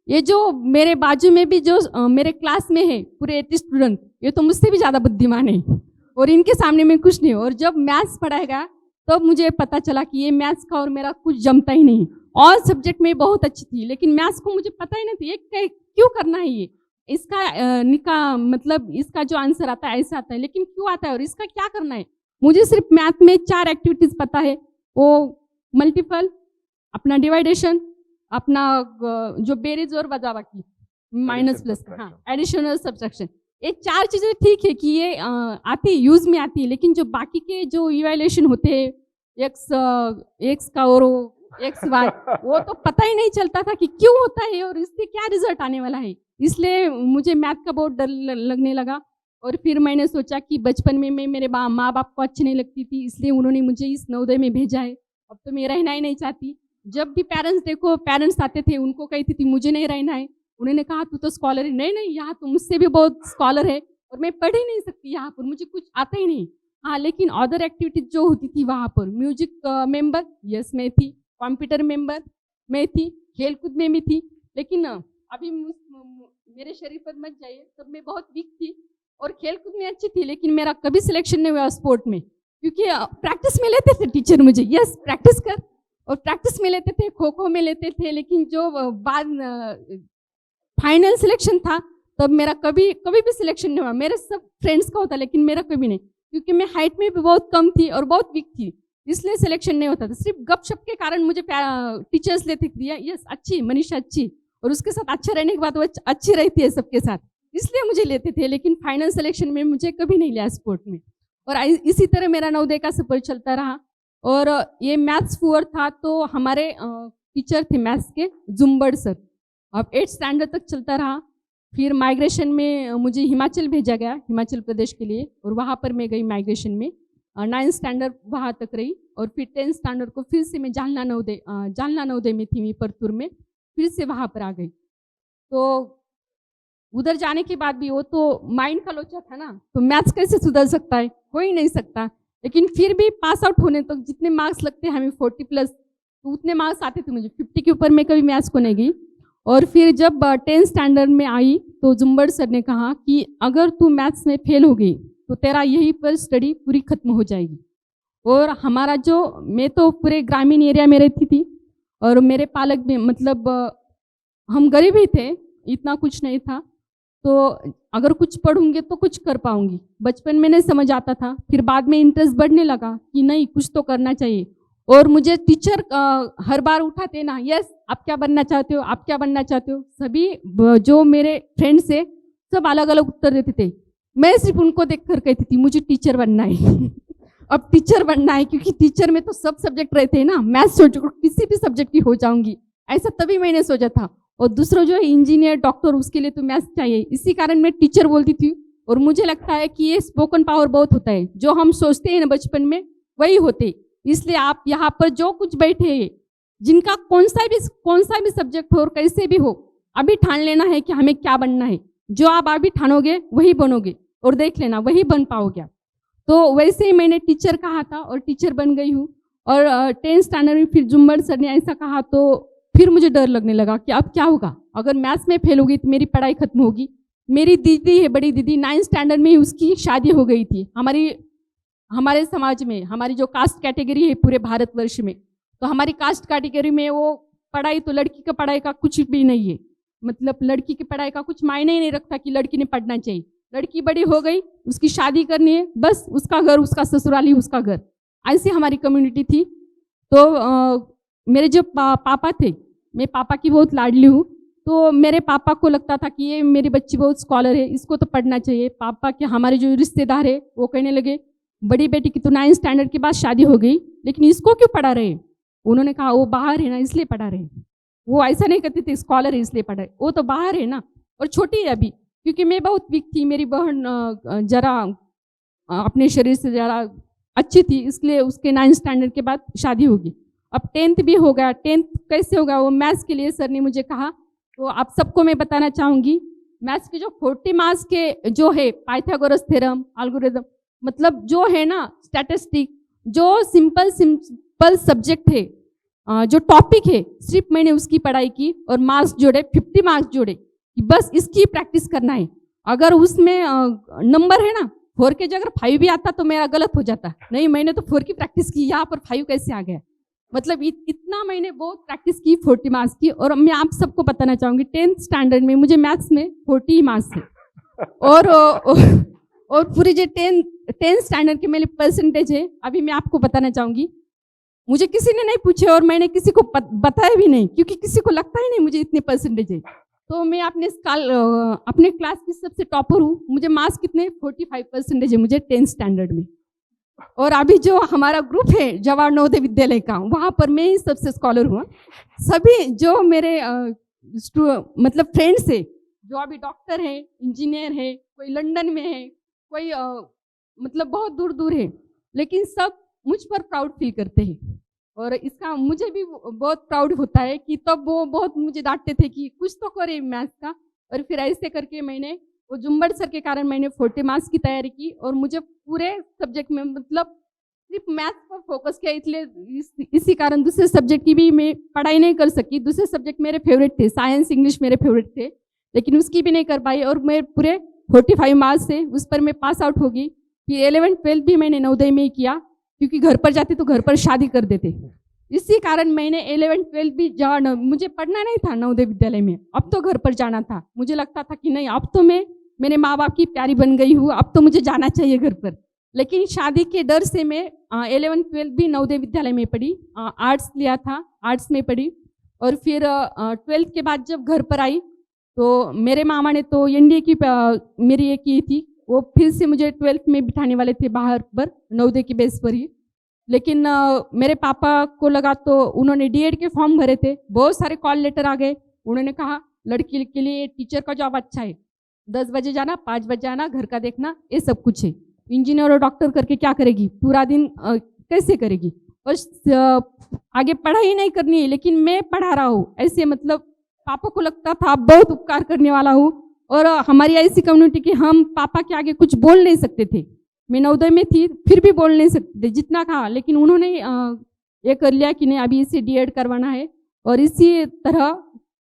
S2: ये जो मेरे बाजू में भी जो मेरे क्लास में है पूरे 80 स्टूडेंट, ये तो मुझसे भी ज़्यादा बुद्धिमान है, और इनके सामने में कुछ नहीं। और जब मैथ्स पढ़ाएगा तो मुझे पता चला कि ये मैथ्स का और मेरा कुछ जमता ही नहीं। ऑल सब्जेक्ट में बहुत अच्छी थी, लेकिन मैथ्स को मुझे पता ही नहीं था ये क्यों करना है, ये इसका मतलब इसका जो आंसर आता है ऐसा आता है, लेकिन क्यों आता है और इसका क्या करना है। मुझे सिर्फ मैथ में 4 एक्टिविटीज पता है, वो मल्टीपल, अपना डिवाइडेशन, अपना जो बेरीज और बजाबाकी, माइनस प्लस, हाँ, एडिशन और सब्ट्रैक्शन। ये 4 चीजें ठीक है कि ये आती है, यूज में आती है, लेकिन जो बाकी के जो इवैल्यूएशन होते हैं एक्स का और एक्स वाई, वो तो पता ही नहीं चलता था कि क्यों होता है और इससे क्या रिजल्ट आने वाला है। इसलिए मुझे मैथ का बहुत डर लगने लगा। और फिर मैंने सोचा कि बचपन में मैं मेरे माँ बाप को अच्छी नहीं लगती थी, इसलिए उन्होंने मुझे इस नवोदय में भेजा है। अब तो मैं रहना ही नहीं चाहती। जब भी पेरेंट्स आते थे, उनको कहती थी मुझे नहीं रहना है। उन्होंने कहा तू तो स्कॉलर है। नहीं, यहाँ तो मुझसे भी बहुत स्कॉलर है और मैं पढ़ ही नहीं सकती, यहाँ पर मुझे कुछ आता ही नहीं। हाँ, लेकिन अदर एक्टिविटीज जो होती थी वहाँ पर, म्यूजिक मेंबर, यस मैं थी, कंप्यूटर मेंबर मैं थी, खेल कूद में भी थी। लेकिन अभी मेरे शरीर पर मत जाइए, तब मैं बहुत वीक थी और खेल कूद में अच्छी थी, लेकिन मेरा कभी सिलेक्शन नहीं हुआ स्पोर्ट में, क्योंकि प्रैक्टिस में लेते थे टीचर मुझे, यस प्रैक्टिस कर, और प्रैक्टिस में लेते थे, खो खो में लेते थे, लेकिन जो बाद फाइनल सिलेक्शन था तब मेरा कभी कभी भी सिलेक्शन नहीं हुआ। मेरे सब फ्रेंड्स का होता, लेकिन मेरा कभी नहीं, क्योंकि मैं हाइट में भी बहुत कम थी और बहुत वीक थी, इसलिए सिलेक्शन नहीं होता था। सिर्फ गपशप के कारण मुझे टीचर्स लेते थे, यस अच्छी मनीषा अच्छी, और उसके साथ अच्छा रहने के बाद वो अच्छी रहती है सबके साथ, इसलिए मुझे लेते थे, लेकिन फाइनल सिलेक्शन में मुझे कभी नहीं लिया स्पोर्ट में। और इसी तरह मेरा नवोदय का सफर चलता रहा। और ये मैथ्स 4 था, तो हमारे टीचर थे मैथ्स के जुम्बड़ सर, अब 8th स्टैंडर्ड तक चलता रहा। फिर माइग्रेशन में मुझे हिमाचल भेजा गया, हिमाचल प्रदेश के लिए, और वहाँ पर मैं गई माइग्रेशन में, 9th स्टैंडर्ड वहाँ तक रही। और फिर 10th स्टैंडर्ड को फिर से मैं जालना नवोदय में थी, मैं परतूर में, फिर से वहाँ पर आ गई। तो उधर जाने के बाद भी वो तो माइंड का लोचा था ना, तो मैथ्स कैसे सुधर सकता है, हो ही नहीं सकता। लेकिन फिर भी पास आउट होने तक जितने मार्क्स लगते हैं हमें 40+, तो उतने मार्क्स आते थे मुझे, 50 के ऊपर मैं कभी मैथ्स को नहीं गई। और फिर जब 10th स्टैंडर्ड में आई तो जुम्बड़ सर ने कहा कि अगर तू मैथ्स में फेल हो गई तो तेरा यहीं पर स्टडी पूरी खत्म हो जाएगी। और हमारा जो, मैं तो पूरे ग्रामीण एरिया में रहती थी, और मेरे पालक भी, मतलब हम गरीब ही थे, इतना कुछ नहीं था, तो अगर कुछ पढ़ूंगे तो कुछ कर पाऊंगी। बचपन में नहीं समझ आता था, फिर बाद में इंटरेस्ट बढ़ने लगा कि नहीं कुछ तो करना चाहिए। और मुझे टीचर हर बार उठाते ना, यस आप क्या बनना चाहते हो, आप क्या बनना चाहते हो, सभी जो मेरे फ्रेंड्स है सब अलग अलग उत्तर देते थे, मैं सिर्फ उनको देख कर कहती थी मुझे टीचर बनना है अब टीचर बनना है, क्योंकि टीचर में तो सब सब्जेक्ट रहते हैं ना, मैथ्स सोचो किसी भी सब्जेक्ट की हो जाऊंगी, ऐसा तभी मैंने सोचा था। और दूसरा जो है इंजीनियर डॉक्टर, उसके लिए तो मैथ्स चाहिए, इसी कारण मैं टीचर बोलती थी। और मुझे लगता है कि ये स्पोकन पावर बहुत होता है, जो हम सोचते हैं ना बचपन में वही होते। इसलिए आप यहाँ पर जो कुछ बैठे हैं, जिनका कौन सा भी सब्जेक्ट हो और कैसे भी हो, अभी ठान लेना है कि हमें क्या बनना है। जो आप अभी ठानोगे वही बनोगे, और देख लेना वही बन पाओगे। तो वैसे ही मैंने टीचर कहा था और टीचर बन गई हूँ। और 10th स्टैंडर्ड में फिर जुम्बर सर ने ऐसा कहा, तो फिर मुझे डर लगने लगा कि अब क्या होगा, अगर मैथ्स में फेल होगी तो मेरी पढ़ाई खत्म होगी। मेरी दीदी है, बड़ी दीदी, 9th स्टैंडर्ड में ही उसकी शादी हो गई थी। हमारे समाज में, हमारी जो कास्ट कैटेगरी है पूरे भारतवर्ष में, तो हमारी कास्ट कैटेगरी में वो पढ़ाई, तो लड़की का पढ़ाई का कुछ भी नहीं है, मतलब लड़की की पढ़ाई का कुछ मायने ही नहीं रखता कि लड़की ने पढ़ना चाहिए। लड़की बड़ी हो गई, उसकी शादी करनी है, बस उसका घर, उसका ससुराल ही उसका घर, ऐसी हमारी कम्युनिटी थी। तो मेरे जो पापा थे, मैं पापा की बहुत लाडली हूँ, तो मेरे पापा को लगता था कि ये मेरी बच्ची बहुत स्कॉलर है, इसको तो पढ़ना चाहिए। पापा के हमारे जो रिश्तेदार है वो कहने लगे बड़ी बेटी की तो 9th स्टैंडर्ड के बाद शादी हो गई, लेकिन इसको क्यों पढ़ा रहे। उन्होंने कहा वो बाहर है ना इसलिए पढ़ा रहे, वो ऐसा नहीं कहते थे स्कॉलर है इसलिए पढ़ा रहे, वो तो बाहर है ना, और छोटी है अभी, क्योंकि मैं बहुत वीक थी, मेरी बहन जरा अपने शरीर से जरा अच्छी थी, इसलिए उसके 9th स्टैंडर्ड के बाद शादी होगी। अब 10th भी हो गया, 10th कैसे होगा, वो मैथ्स के लिए सर ने मुझे कहा। तो आप सबको मैं बताना चाहूँगी, मैथ्स के जो 40 मार्क्स के जो है पाइथागोरस थ्योरम, एल्गोरिथम, मतलब जो है ना स्टैटिस्टिक, जो सिंपल सब्जेक्ट है, जो टॉपिक है, सिर्फ मैंने उसकी पढ़ाई की और मार्क्स जोड़े, 50 मार्क्स जोड़े, बस इसकी प्रैक्टिस करना है। अगर उसमें नंबर है ना 4 के जगह 5 भी आता तो मेरा गलत हो जाता, नहीं मैंने तो 4 की प्रैक्टिस की, यहाँ पर 5 कैसे आ गया। मतलब इतना मैंने बहुत प्रैक्टिस की 40 मार्क्स की। और मैं आप सबको बताना चाहूँगी 10th स्टैंडर्ड में मुझे मैथ्स में 40 मार्क्स थे। और पूरी जो 10th स्टैंडर्ड के मेरे परसेंटेज है, अभी मैं आपको बताना चाहूँगी, मुझे किसी ने नहीं पूछे और मैंने किसी को बताया भी नहीं, क्योंकि किसी को लगता ही नहीं मुझे इतने परसेंटेज है। तो मैं अपने क्लास की सबसे टॉपर हूँ, मुझे मार्क्स कितने 45% है मुझे 10th स्टैंडर्ड में। और अभी जो हमारा ग्रुप है जवाहर नवोदय विद्यालय का, वहाँ पर मैं ही सबसे स्कॉलर हूँ। सभी जो मेरे मतलब फ्रेंड्स है, जो अभी डॉक्टर है, इंजीनियर है, कोई लंदन में है, कोई मतलब बहुत दूर दूर है, लेकिन सब मुझ पर प्राउड फील करते हैं। और इसका मुझे भी बहुत प्राउड होता है कि तब वो बहुत मुझे डांटते थे कि कुछ तो करे मैथ्स का। और फिर ऐसे करके मैंने वो जुम्बड़ सर के कारण मैंने 40 मार्क्स की तैयारी की, और मुझे पूरे सब्जेक्ट में मतलब सिर्फ मैथ्स पर फोकस किया, इसलिए इसी कारण दूसरे सब्जेक्ट की भी मैं पढ़ाई नहीं कर सकी। दूसरे सब्जेक्ट मेरे फेवरेट थे, साइंस इंग्लिश मेरे फेवरेट थे, लेकिन उसकी भी नहीं कर पाई और मैं पूरे 45 मार्क्स से उस पर मैं पास आउट हो गई। फिर 11th-12th भी मैंने नवोदय में ही किया, क्योंकि घर पर जाती तो घर पर शादी कर देते। इसी कारण मैंने 11th-12th भी मुझे पढ़ना नहीं था नवोदय विद्यालय में, अब तो घर पर जाना था। मुझे लगता था कि नहीं, अब तो मैं मेरे माँ बाप की प्यारी बन गई हूँ, अब तो मुझे जाना चाहिए घर पर। लेकिन शादी के डर से मैं 11th-12th भी नवोदय विद्यालय में पढ़ी, आर्ट्स लिया था, आर्ट्स में पढ़ी। और फिर 12th के बाद जब घर पर आई तो मेरे मामा ने तो एनडीए की मेरी एक की थी, वो फिर से मुझे 12th में बिठाने वाले थे बाहर पर, नवोदय की बेस पर ही। लेकिन मेरे पापा को लगा तो उन्होंने डीएड के फॉर्म भरे थे, बहुत सारे कॉल लेटर आ गए। उन्होंने कहा लड़की के लिए टीचर का जॉब अच्छा है, 10 बजे जाना, 5 बजे आना, घर का देखना, ये सब कुछ है। इंजीनियर और डॉक्टर करके क्या करेगी, पूरा दिन कैसे करेगी, और आगे पढ़ाई नहीं करनी है, लेकिन मैं पढ़ा रहा हूँ ऐसे। मतलब पापा को लगता था बहुत उपकार करने वाला हूँ, और हमारी ऐसी कम्युनिटी कि हम पापा के आगे कुछ बोल नहीं सकते थे। मैं नवोदय में थी फिर भी बोल नहीं सकते थे जितना कहा, लेकिन उन्होंने ये कर लिया कि नहीं, अभी इसे डीएड करवाना है। और इसी तरह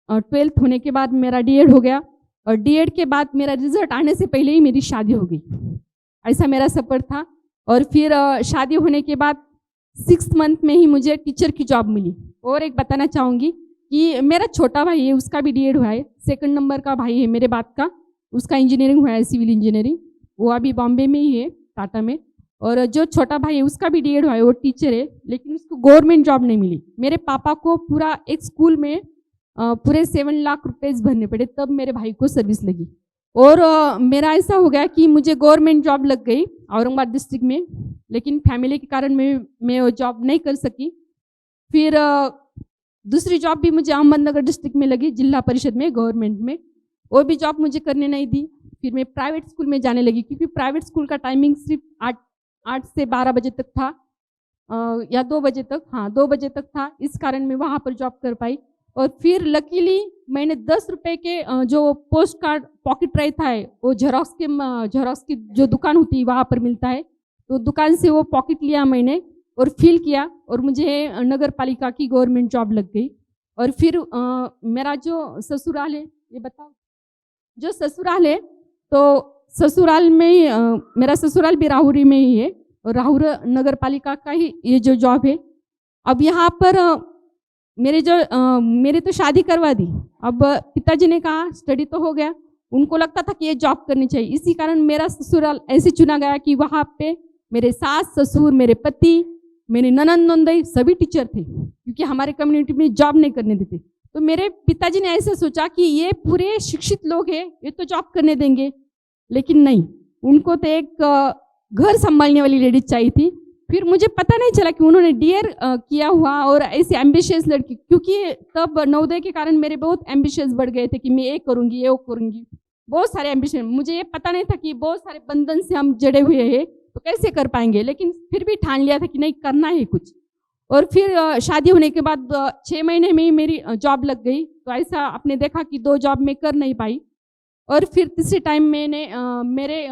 S2: 12th होने के बाद मेरा डीएड हो गया, और डीएड के बाद मेरा रिजल्ट आने से पहले ही मेरी शादी हो गई। ऐसा मेरा सफ़र था। और फिर शादी होने के बाद 6th मंथ में ही मुझे टीचर की जॉब मिली। और एक बताना चाहूँगी कि मेरा छोटा भाई है, उसका भी डीएड हुआ है, 2nd नंबर का भाई है मेरे बाद का, उसका इंजीनियरिंग हुआ है, सिविल इंजीनियरिंग, वो अभी बॉम्बे में ही है, टाटा में। और जो छोटा भाई है उसका भी डीएड हुआ है, वो टीचर है, लेकिन उसको गवर्नमेंट जॉब नहीं मिली। मेरे पापा को पूरा एक स्कूल में पूरे 7 लाख रुपए भरने पड़े, तब मेरे भाई को सर्विस लगी। और मेरा ऐसा हो गया कि मुझे गवर्नमेंट जॉब लग गई औरंगाबाद डिस्ट्रिक्ट में, लेकिन फैमिली के कारण मैं वो जॉब नहीं कर सकी। फिर दूसरी जॉब भी मुझे अहमदनगर डिस्ट्रिक्ट में लगी, जिला परिषद में, गवर्नमेंट में, वो भी जॉब मुझे करने नहीं दी। फिर मैं प्राइवेट स्कूल में जाने लगी, क्योंकि प्राइवेट स्कूल का टाइमिंग सिर्फ 8 से 12 बजे तक था, या 2 बजे तक, हाँ 2 बजे तक था, इस कारण मैं वहाँ पर जॉब कर पाई। और फिर लकीली मैंने 10 रुपये के जो पोस्ट कार्ड पॉकेट रहता है, वो जेरोक्स की जो दुकान होती है वहाँ पर मिलता है, तो दुकान से वो पॉकेट लिया मैंने और फिल किया, और मुझे नगर पालिका की गवर्नमेंट जॉब लग गई। और फिर मेरा जो ससुराल है, ये बताओ, जो ससुराल है, तो ससुराल में मेरा ससुराल भी राहुरी में ही है, और राहुर नगर पालिका का ही ये जो जॉब है। अब यहाँ पर मेरे तो शादी करवा दी। अब पिताजी ने कहा स्टडी तो हो गया, उनको लगता था कि ये जॉब करनी चाहिए, इसी कारण मेरा ससुराल ऐसे चुना गया कि वहाँ पे मेरे सास ससुर, मेरे पति, मेरे ननंद नंदई सभी टीचर थे, क्योंकि हमारे कम्युनिटी में जॉब नहीं करने देते। तो मेरे पिताजी ने ऐसे सोचा कि ये पूरे शिक्षित लोग हैं, ये तो जॉब करने देंगे, लेकिन नहीं, उनको तो एक घर संभालने वाली लेडीज चाहिए थी। फिर मुझे पता नहीं चला कि उन्होंने डीएड किया हुआ और ऐसी एम्बिशियस लड़की, क्योंकि तब नवोदय के कारण मेरे बहुत एम्बिशियस बढ़ गए थे कि मैं ये करूँगी, ये वो करूँगी, बहुत सारे एम्बिशन। मुझे ये पता नहीं था कि बहुत सारे बंधन से हम जड़े हुए हैं, तो कैसे कर पाएंगे, लेकिन फिर भी ठान लिया था कि नहीं, करना है कुछ। और फिर शादी होने के बाद 6 महीने में ही मेरी जॉब लग गई। तो ऐसा आपने देखा कि 2 जॉब में कर नहीं पाई। और फिर तीसरे टाइम मैंने मेरे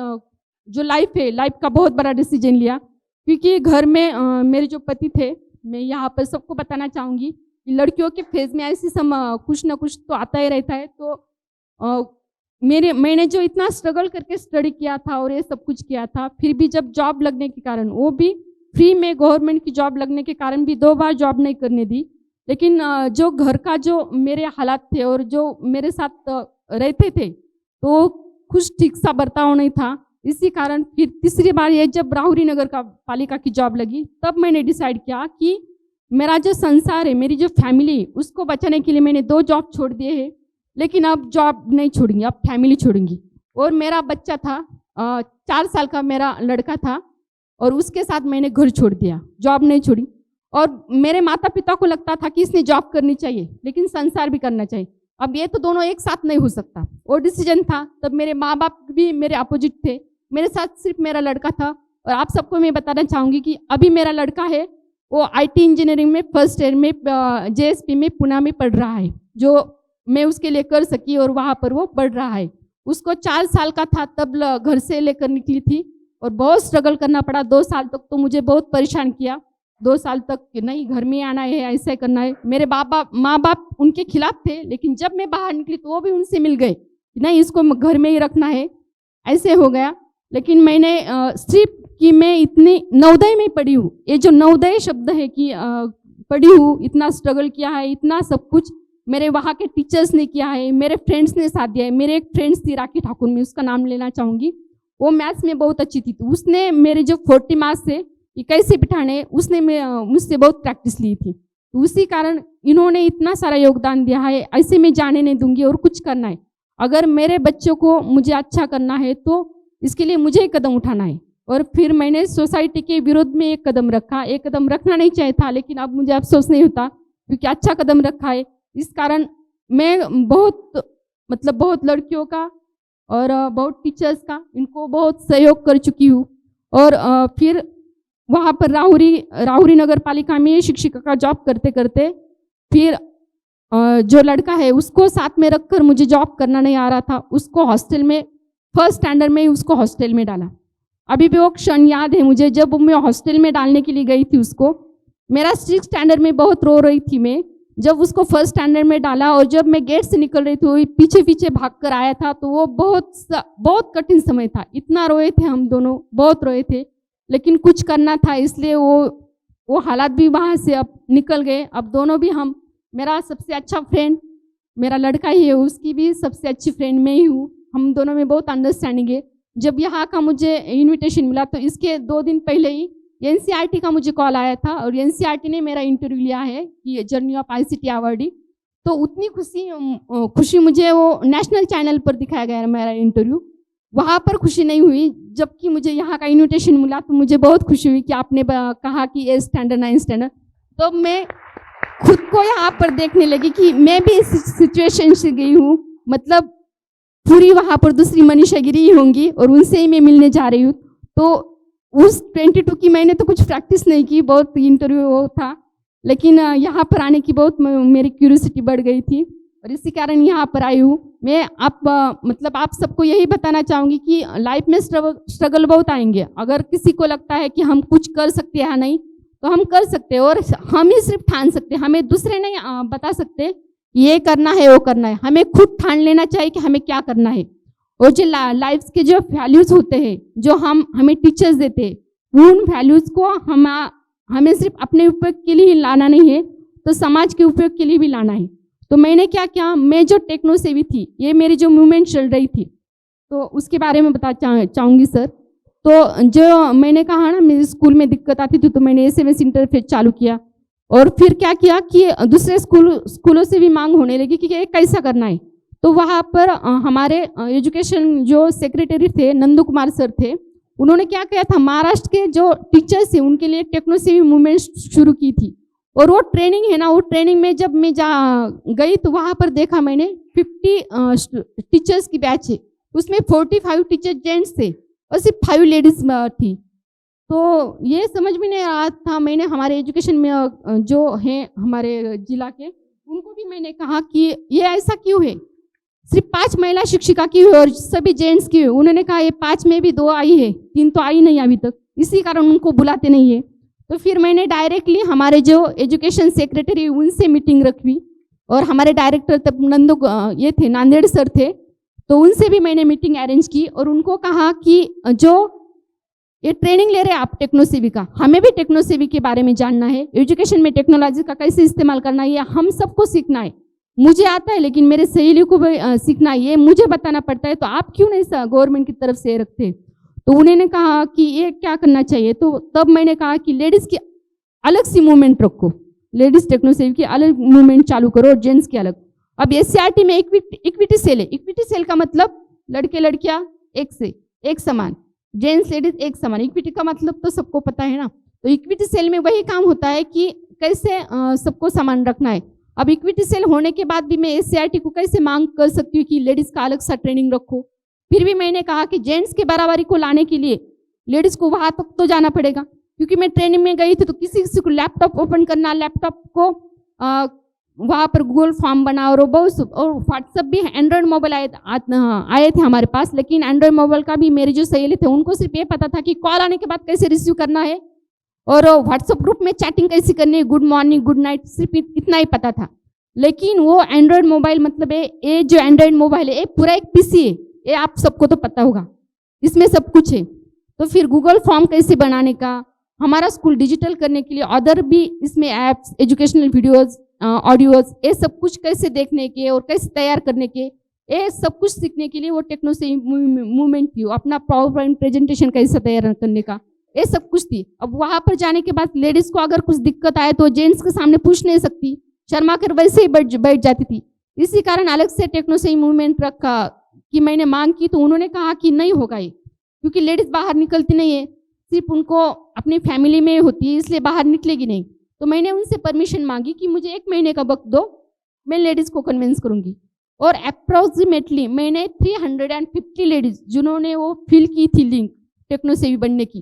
S2: जो लाइफ है, लाइफ का बहुत बड़ा डिसीजन लिया, क्योंकि घर में मेरे जो पति थे, मैं यहाँ पर सबको बताना चाहूँगी कि लड़कियों के फेज में ऐसी कुछ ना कुछ तो आता ही रहता है। तो मैंने जो इतना स्ट्रगल करके स्टडी किया था और ये सब कुछ किया था, फिर भी जब जॉब लगने के कारण, वो भी फ्री में गवर्नमेंट की जॉब लगने के कारण भी 2 बार जॉब नहीं करने दी। लेकिन जो घर का जो मेरे हालात थे और जो मेरे साथ रहते थे, तो कुछ ठीक सा बर्ताव नहीं था। इसी कारण फिर तीसरी बार ये जब राहुरी नगर का पालिका की जॉब लगी, तब मैंने डिसाइड किया कि मेरा जो संसार है, मेरी जो फैमिली, उसको बचाने के लिए मैंने 2 जॉब छोड़ दिए हैं, लेकिन अब जॉब नहीं छोड़ूंगी, अब फैमिली छोड़ूंगी। और मेरा बच्चा था, 4 साल का मेरा लड़का था, और उसके साथ मैंने घर छोड़ दिया, जॉब नहीं छोड़ी। और मेरे माता पिता को लगता था कि इसने जॉब करनी चाहिए लेकिन संसार भी करना चाहिए, अब ये तो दोनों एक साथ नहीं हो सकता। वो डिसीजन था। तब मेरे माँ बाप भी मेरे अपोजिट थे, मेरे साथ सिर्फ मेरा लड़का था। और आप सबको मैं बताना चाहूँगी कि अभी मेरा लड़का है, वो IT इंजीनियरिंग में फर्स्ट ईयर में JSP में पुणे में पढ़ रहा है, जो मैं उसके लिए कर सकी, और वहाँ पर वो पढ़ रहा है। उसको 4 साल का था तब घर से लेकर निकली थी, और बहुत स्ट्रगल करना पड़ा। 2 साल तक तो मुझे बहुत परेशान किया। 2 साल तक कि नहीं घर में आना है, ऐसा करना है। मेरे माँ बाप उनके खिलाफ थे, लेकिन जब मैं बाहर निकली तो वो भी उनसे मिल गए, नहीं इसको घर में ही रखना है, ऐसे हो गया। लेकिन मैंने सिर्फ कि मैं इतनी नवोदय में पढ़ी हूँ, ये जो नवोदय शब्द है कि पढ़ी हूँ, इतना स्ट्रगल किया है, इतना सब कुछ मेरे वहाँ के टीचर्स ने किया है, मेरे फ्रेंड्स ने साथ दिया है। मेरे एक फ्रेंड्स थी राखी ठाकुर, मैं उसका नाम लेना चाहूँगी। वो मैथ्स में बहुत अच्छी थी, तो उसने मेरे जो 40 मार्क्स थे कि कैसे बिठाने, उसने मुझसे बहुत प्रैक्टिस ली थी। तो उसी कारण इन्होंने इतना सारा योगदान दिया है। ऐसे मैं जाने नहीं दूंगी और कुछ करना है। अगर मेरे बच्चों को मुझे अच्छा करना है तो इसके लिए मुझे एक कदम उठाना है। और फिर मैंने सोसाइटी के विरोध में एक कदम रखा। एक कदम रखना नहीं चाहिए था, लेकिन अब मुझे अफसोस नहीं होता क्योंकि अच्छा कदम रखा है। इस कारण मैं बहुत लड़कियों का और बहुत टीचर्स का इनको बहुत सहयोग कर चुकी हूँ। और फिर वहाँ पर राहुरी नगर पालिका में शिक्षिका का जॉब करते करते फिर जो लड़का है उसको साथ में रखकर मुझे जॉब करना नहीं आ रहा था, उसको हॉस्टल में फर्स्ट स्टैंडर्ड में ही उसको हॉस्टल में डाला। अभी भी वो क्षण याद है मुझे, जब मैं हॉस्टल में डालने के लिए गई थी उसको, मेरा 6th स्टैंडर्ड में बहुत रो रही थी मैं। जब उसको फर्स्ट स्टैंडर्ड में डाला और जब मैं गेट से निकल रही थी वो पीछे पीछे भाग कर आया था, तो वो बहुत कठिन समय था। इतना रोए थे हम दोनों, बहुत रोए थे, लेकिन कुछ करना था, इसलिए वो हालात भी वहाँ से अब निकल गए। अब दोनों भी हम, मेरा सबसे अच्छा फ्रेंड मेरा लड़का ही है, उसकी भी सबसे अच्छी फ्रेंड मैं ही हूँ। हम दोनों में बहुत अंडरस्टैंडिंग है। जब यहाँ का मुझे इनविटेशन मिला तो इसके 2 दिन पहले ही NCERT का मुझे कॉल आया था और NCERT ने मेरा इंटरव्यू लिया है कि जर्नी ऑफ ICT अवार्डी। तो उतनी खुशी मुझे वो नेशनल चैनल पर दिखाया गया मेरा इंटरव्यू, वहाँ पर खुशी नहीं हुई। जबकि मुझे यहाँ का इन्विटेशन मिला तो मुझे बहुत खुशी हुई कि आपने कहा कि 8 स्टैंडर्ड 9 स्टैंडर्ड। तो मैं खुद को यहाँ पर देखने लगी कि मैं भी इस सिचुएशन से गई हूँ, मतलब पूरी वहाँ पर दूसरी मनीषा गिरी ही होंगी और उनसे ही मैं मिलने जा रही हूँ। तो उस 22 की मैंने तो कुछ प्रैक्टिस नहीं की, बहुत इंटरव्यू वो था, लेकिन यहाँ पर आने की बहुत मेरी क्यूरियोसिटी बढ़ गई थी और इसी कारण यहाँ पर आई हूँ। मैं आप सबको यही बताना चाहूँगी कि लाइफ में स्ट्रगल बहुत आएंगे। अगर किसी को लगता है कि हम कुछ कर सकते हैं नहीं, तो हम कर सकते हैं और हम ही सिर्फ ठान सकते हैं, हमें दूसरे नहीं बता सकते ये करना है वो करना है। हमें खुद ठान लेना चाहिए कि हमें क्या करना है। और जो लाइफ के जो वैल्यूज होते हैं जो हमें टीचर्स देते हैं, उन वैल्यूज को हमें सिर्फ अपने उपयोग के लिए लाना नहीं है, तो समाज के उपयोग के लिए भी लाना है। तो मैंने क्या किया, मैं जो टेक्नो सेवी थी, ये मेरी जो मूवमेंट चल रही थी, तो उसके बारे में बताना चाहूँगी सर। तो जो मैंने कहा ना, मेरे स्कूल में दिक्कत आती थी तो मैंने SMS इंटरफेस चालू किया और फिर क्या किया कि दूसरे स्कूलों से भी मांग होने लगी कि ये कैसा करना है। तो वहाँ पर हमारे एजुकेशन जो सेक्रेटरी थे नंदू कुमार सर थे, उन्होंने क्या किया था, महाराष्ट्र के जो टीचर्स थे उनके लिए टेक्नो सेवी मूवमेंट शुरू की थी। और वो ट्रेनिंग है ना, वो ट्रेनिंग में जब मैं गई तो वहाँ पर देखा मैंने 50 टीचर्स की बैच है, उसमें 45 टीचर जेंट्स थे और सिर्फ 5 लेडीज थी। तो ये समझ में नहीं आ रहा था। मैंने हमारे एजुकेशन में जो हैं हमारे जिला के, उनको भी मैंने कहा कि ये ऐसा क्यों है, सिर्फ 5 महिला शिक्षिका की हुई और सभी जेंट्स की हुई। उन्होंने कहा ये 5 में भी 2 आई है, 3 तो आई नहीं अभी तक, इसी कारण उनको बुलाते नहीं है। तो फिर मैंने डायरेक्टली हमारे जो एजुकेशन सेक्रेटरी उनसे मीटिंग रखी और हमारे डायरेक्टर तब ये थे नांदेड़ सर थे, तो उनसे भी मैंने मीटिंग अरेंज की और उनको कहा कि जो ये ट्रेनिंग ले रहे हैं आप टेक्नो सेवी का, हमें भी टेक्नो सेवी के बारे में जानना है, एजुकेशन में टेक्नोलॉजी का कैसे इस्तेमाल करना है, ये हम सबको सीखना है। मुझे आता है लेकिन मेरे सहेलियों को भी सीखना है, ये मुझे बताना पड़ता है, तो आप क्यों नहीं गवर्नमेंट की तरफ से रखते। तो उन्होंने कहा कि ये क्या करना चाहिए। तो तब मैंने कहा कि लेडीज़ की अलग सी मूवमेंट रखो, लेडीज़ टेक्नो सेवी की अलग मूवमेंट चालू करो और जेंट्स की अलग। अब SCRT में इक्विटी सेल है, इक्विटी सेल का मतलब लड़के लड़कियां एक समान, जेंट्स लेडीज एक समान। इक्विटी का मतलब तो सबको पता है ना। तो इक्विटी सेल में वही काम होता है कि कैसे सबको समान रखना है। अब इक्विटी सेल होने के बाद भी मैं SCRT को कैसे मांग कर सकती हूँ कि लेडीज का अलग सा ट्रेनिंग रखो। फिर भी मैंने कहा कि जेंट्स के बराबरी को लाने के लिए लेडीज को वहां तक तो जाना पड़ेगा, क्योंकि मैं ट्रेनिंग में गई थी तो किसी को लैपटॉप ओपन करना, लैपटॉप को वहाँ पर गूगल फॉर्म बना और व्हाट्सअप भी एंड्रॉयड मोबाइल आए थे हमारे पास, लेकिन एंड्रॉयड मोबाइल का भी मेरे जो सहेली थे उनको सिर्फ ये पता था कि कॉल आने के बाद कैसे रिसीव करना है और व्हाट्सएप ग्रुप में चैटिंग कैसे करनी है, गुड मॉर्निंग गुड नाइट, सिर्फ इतना ही पता था। लेकिन वो एंड्रॉयड मोबाइल मतलब ये जो एंड्रॉयड मोबाइल है ये पूरा एक पीसी है, ये आप सबको तो पता होगा, इसमें सब कुछ है। तो फिर गूगल फॉर्म कैसे बनाने का, हमारा स्कूल डिजिटल करने के लिए अदर भी इसमें ऐप्स, एजुकेशनल वीडियोज, ऑडियोज, ये सब कुछ कैसे देखने के और कैसे तैयार करने के, ये सब कुछ सीखने के लिए वो टेक्नो से मूवमेंट थी, अपना पावर पॉइंट प्रेजेंटेशन कैसे तैयार करने का, ये सब कुछ थी। अब वहाँ पर जाने के बाद लेडीज को अगर कुछ दिक्कत आए तो जेंट्स के सामने पूछ नहीं सकती, शर्मा कर वैसे ही बैठ जाती थी। इसी कारण अलग से टेक्नो से मूवमेंट रखा कि मैंने मांग की, तो उन्होंने कहा कि नहीं होगा ये, क्योंकि लेडीज बाहर निकलती नहीं है, सिर्फ उनको अपनी फैमिली में होती है, इसलिए बाहर निकलेगी नहीं। तो मैंने उनसे परमिशन मांगी कि मुझे 1 महीने का वक्त दो, मैं लेडीज़ को कन्विंस करूंगी। और अप्रोक्सीमेटली मैंने 350 लेडीज जिन्होंने वो फिल की थी लिंक टेक्नो सेवी बनने की,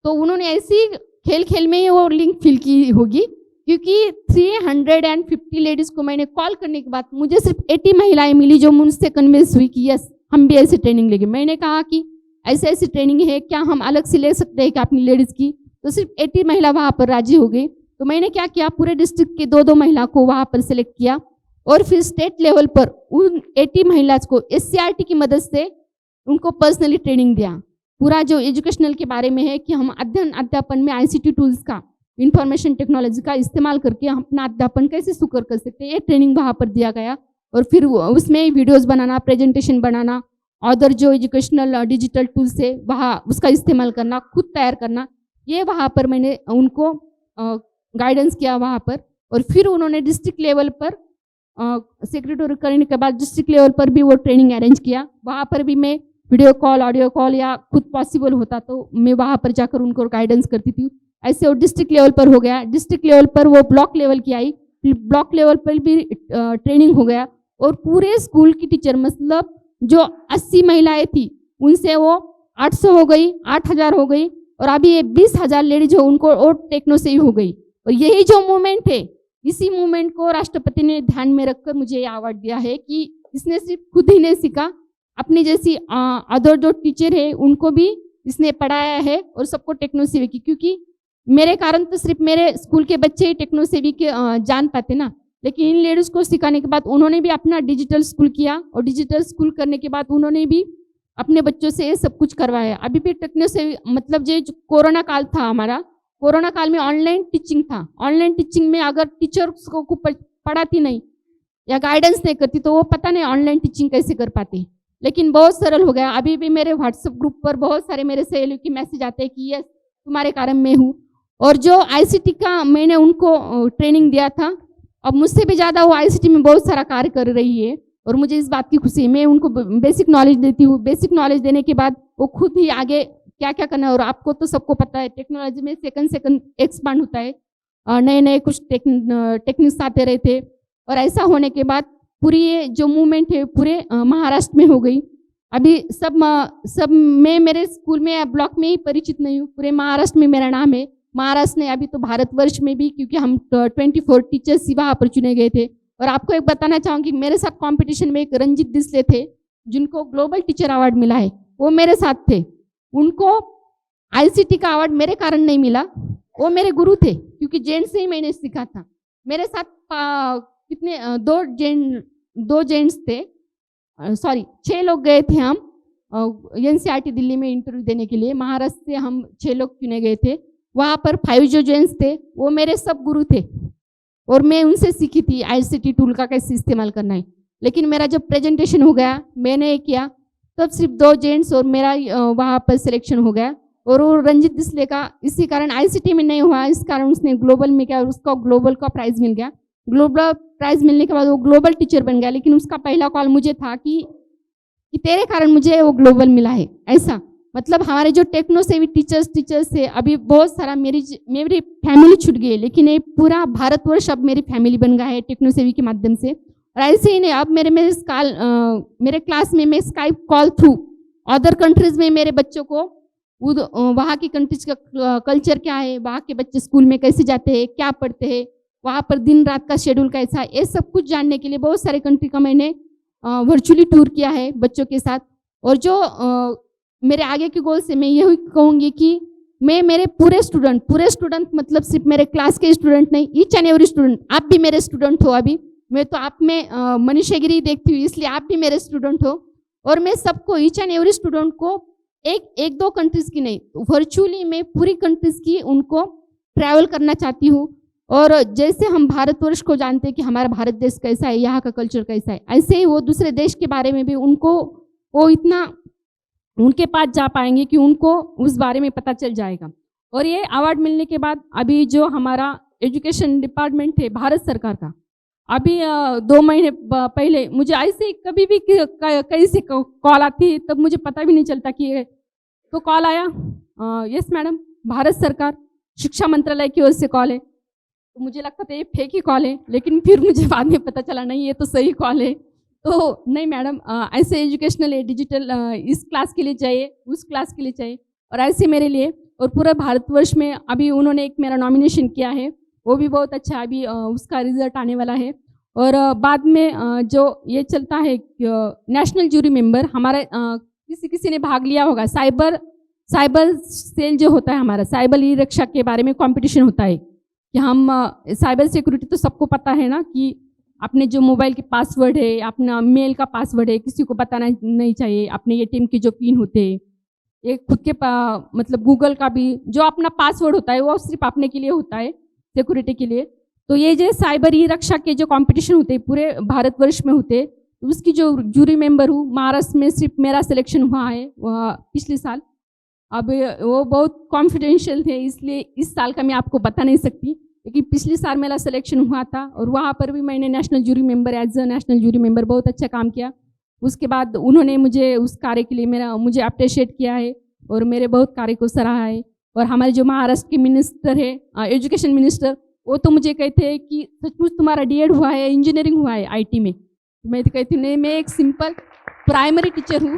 S2: तो उन्होंने ऐसी खेल खेल में ही वो लिंक फिल की होगी, क्योंकि 350 लेडीज़ को मैंने कॉल करने के बाद मुझे सिर्फ 80 महिलाएं मिली जो मुझसे कन्विंस हुई कि यस हम भी ऐसी ट्रेनिंग लेंगे। मैंने कहा कि ऐसे ऐसी ट्रेनिंग है, क्या हम अलग से ले सकते हैं क्या अपनी लेडीज़ की, तो सिर्फ 80 महिला वहाँ पर राजी हो गई। तो मैंने क्या किया, पूरे डिस्ट्रिक्ट के 2-2 महिला को वहाँ पर सिलेक्ट किया और फिर स्टेट लेवल पर उन 80 महिला को SCRT की मदद से उनको पर्सनली ट्रेनिंग दिया, पूरा जो एजुकेशनल के बारे में है कि हम अध्यापन में ICT टूल्स का, इंफॉर्मेशन टेक्नोलॉजी का इस्तेमाल करके हम अपना अध्यापन कैसे सुकर कर सकते हैं, ये ट्रेनिंग वहाँ पर दिया गया। और फिर उसमें वीडियोज़ बनाना, प्रेजेंटेशन बनाना, अदर जो एजुकेशनल डिजिटल टूल्स है वहाँ उसका इस्तेमाल करना, खुद तैयार करना, ये वहाँ पर मैंने उनको गाइडेंस किया वहाँ पर। और फिर उन्होंने डिस्ट्रिक्ट लेवल पर सेक्रेटरी करने के बाद डिस्ट्रिक्ट लेवल पर भी वो ट्रेनिंग अरेंज किया। वहाँ पर भी मैं वीडियो कॉल, ऑडियो कॉल या खुद पॉसिबल होता तो मैं वहाँ पर जाकर उनको गाइडेंस करती थी। ऐसे वो डिस्ट्रिक्ट लेवल पर हो गया, डिस्ट्रिक्ट लेवल पर वो ब्लॉक लेवल की आई, ब्लॉक लेवल पर भी ट्रेनिंग हो गया। और पूरे स्कूल की टीचर मतलब जो 80 महिलाएं थी उनसे वो 800 हो गई, 8000 हो गई, और अभी ये 20,000 लेडीज हो उनको और टेक्नो से ही हो गई। और यही जो मूवमेंट है, इसी मूवमेंट को राष्ट्रपति ने ध्यान में रखकर मुझे ये अवार्ड दिया है कि इसने सिर्फ खुद ही नहीं सीखा, अपनी जैसी अदर जो टीचर है उनको भी इसने पढ़ाया है और सबको टेक्नो सेवी की, क्योंकि मेरे कारण तो सिर्फ मेरे स्कूल के बच्चे ही टेक्नो सेवी के जान पाते ना, लेकिन इन लेडीज को सिखाने के बाद उन्होंने भी अपना डिजिटल स्कूल किया और डिजिटल स्कूल करने के बाद उन्होंने भी अपने बच्चों से ये सब कुछ करवाया। अभी भी टेक्नो सेवी मतलब जो कोरोना काल था हमारा, कोरोना काल में ऑनलाइन टीचिंग था, ऑनलाइन टीचिंग में अगर टीचर्स को पढ़ाती नहीं या गाइडेंस नहीं करती तो वो पता नहीं ऑनलाइन टीचिंग कैसे कर पाती, लेकिन बहुत सरल हो गया। अभी भी मेरे व्हाट्सएप ग्रुप पर बहुत सारे मेरे सहेलियों की मैसेज आते हैं कि यस तुम्हारे कारण मैं हूँ। और जो ICT का मैंने उनको ट्रेनिंग दिया था, अब मुझसे भी ज़्यादा वो ICT में बहुत सारा कार्य कर रही है और मुझे इस बात की खुशी है। मैं उनको बेसिक नॉलेज देती हूँ, बेसिक नॉलेज देने के बाद वो खुद ही आगे क्या क्या करना है। और आपको तो सबको पता है टेक्नोलॉजी में सेकंड एक्सपांड होता है, नए नए कुछ टेक्निक्स आते रहते, और ऐसा होने के बाद पूरी ये जो मूवमेंट है पूरे महाराष्ट्र में हो गई। अभी सब मैं मेरे स्कूल में या ब्लॉक में ही परिचित नहीं हूँ, पूरे महाराष्ट्र में मेरा नाम है। महाराष्ट्र ने अभी तो भारतवर्ष में भी, क्योंकि हम 24 टीचर्स ही वहाँ पर चुने गए थे। और आपको एक बताना चाहूँगी, मेरे साथ कंपटीशन में एक रंजित डिसले थे जिनको ग्लोबल टीचर अवार्ड मिला है, वो मेरे साथ थे। उनको ICT का अवार्ड मेरे कारण नहीं मिला, वो मेरे गुरु थे, क्योंकि जेंट्स से ही मैंने सीखा था। मेरे साथ कितने 2 जेंट्स थे, सॉरी 6 लोग गए थे हम NCERT दिल्ली में इंटरव्यू देने के लिए। महाराष्ट्र से हम 6 लोग चुने गए थे। वहाँ पर 5 जो जेंट्स थे वो मेरे सब गुरु थे और मैं उनसे सीखी थी ICT टूल का कैसे इस्तेमाल करना है। लेकिन मेरा जब प्रेजेंटेशन हो गया, मैंने किया, तब सिर्फ 2 जेंट्स और मेरा वहाँ पर सिलेक्शन हो गया। और वो रंजित डिसले का इसी कारण ICT में नहीं हुआ, इस कारण उसने ग्लोबल में किया और उसको ग्लोबल का प्राइज मिल गया। ग्लोबल प्राइज मिलने के बाद वो ग्लोबल टीचर बन गया, लेकिन उसका पहला कॉल मुझे था कि तेरे कारण मुझे वो ग्लोबल मिला है। ऐसा मतलब हमारे जो टेक्नो सेवी टीचर्स से अभी बहुत सारा मेरी फैमिली छूट गई है, लेकिन ये पूरा भारतवर्ष अब मेरी फैमिली बन गया है टेक्नो सेवी के माध्यम से। और ऐसे ही नहीं, अब मेरे क्लास में मैं Skype call through other countries में मेरे बच्चों को वहाँ की कंट्रीज का कल्चर क्या है, वहाँ के बच्चे स्कूल में कैसे जाते हैं, क्या पढ़ते हैं, वहाँ पर दिन रात का शेड्यूल कैसा है, ये सब कुछ जानने के लिए बहुत सारे कंट्री का मैंने वर्चुअली टूर किया है बच्चों के साथ। और जो मेरे आगे के गोल से मैं यही कहूँगी कि मैं मेरे पूरे स्टूडेंट मतलब सिर्फ मेरे क्लास के स्टूडेंट नहीं, ईच एंड एवरी स्टूडेंट, आप भी मेरे स्टूडेंट हो। अभी मैं तो आप में मनीषगिरी देखती हूँ, इसलिए आप भी मेरे स्टूडेंट हो। और मैं सबको, ईच एंड एवरी स्टूडेंट को एक दो कंट्रीज की नहीं, वर्चुअली मैं पूरी कंट्रीज की उनको ट्रैवल करना चाहती हूँ। और जैसे हम भारतवर्ष को जानते हैं कि हमारा भारत देश कैसा है, यहाँ का कल्चर कैसा है, ऐसे ही वो दूसरे देश के बारे में भी उनको वो इतना उनके पास जा पाएंगे कि उनको उस बारे में पता चल जाएगा। और ये अवार्ड मिलने के बाद अभी जो हमारा एजुकेशन डिपार्टमेंट है भारत सरकार का, अभी 2 महीने पहले मुझे ऐसे कभी भी कहीं से कॉल आती है तब मुझे पता भी नहीं चलता कि तो कॉल आया, यस मैडम भारत सरकार शिक्षा मंत्रालय की ओर से कॉल है। तो मुझे लगता था ये फेक ही कॉल है, लेकिन फिर मुझे बाद में पता चला नहीं ये तो सही कॉल है। तो नहीं मैडम, ऐसे एजुकेशनल है, डिजिटल इस क्लास के लिए चाहिए, उस क्लास के लिए चाहिए, और ऐसे मेरे लिए और पूरे भारतवर्ष में अभी उन्होंने एक मेरा नॉमिनेशन किया है, वो भी बहुत अच्छा है, अभी उसका रिजल्ट आने वाला है। और बाद में जो ये चलता है नेशनल जूरी मेंबर, हमारा किसी ने भाग लिया होगा, साइबर सेल जो होता है हमारा, साइबर ई रक्षा के बारे में कंपटीशन होता है कि हम साइबर सिक्योरिटी तो सबको पता है ना कि अपने जो मोबाइल के पासवर्ड है, अपना मेल का पासवर्ड है, किसी को बताना नहीं चाहिए। अपने एटीएम के जो पिन होते हैं, ये खुद के मतलब गूगल का भी जो अपना पासवर्ड होता है वो सिर्फ अपने के लिए होता है, सिक्योरिटी के लिए। तो ये जो साइबर ई रक्षा के जो कंपटीशन होते हैं पूरे भारतवर्ष में होते हैं, उसकी जो जूरी मेंबर हूँ, महाराष्ट्र में सिर्फ मेरा सिलेक्शन हुआ है पिछले साल। अब वो बहुत कॉन्फिडेंशियल थे, इसलिए इस साल का मैं आपको बता नहीं सकती, लेकिन पिछले साल मेरा सिलेक्शन हुआ था और वहाँ पर भी मैंने national jury member, as a national jury member बहुत अच्छा काम किया। उसके बाद उन्होंने मुझे उस कार्य के लिए मुझे अप्रिशिएट किया है और मेरे बहुत कार्य को सराहा है। और हमारे जो महाराष्ट्र के मिनिस्टर है, एजुकेशन मिनिस्टर, वो तो मुझे कहते हैं कि सचमुच तुम्हारा डीएड हुआ है, इंजीनियरिंग हुआ है आईटी में। मैं तो कहती हूँ नहीं, मैं एक सिंपल प्राइमरी टीचर हूँ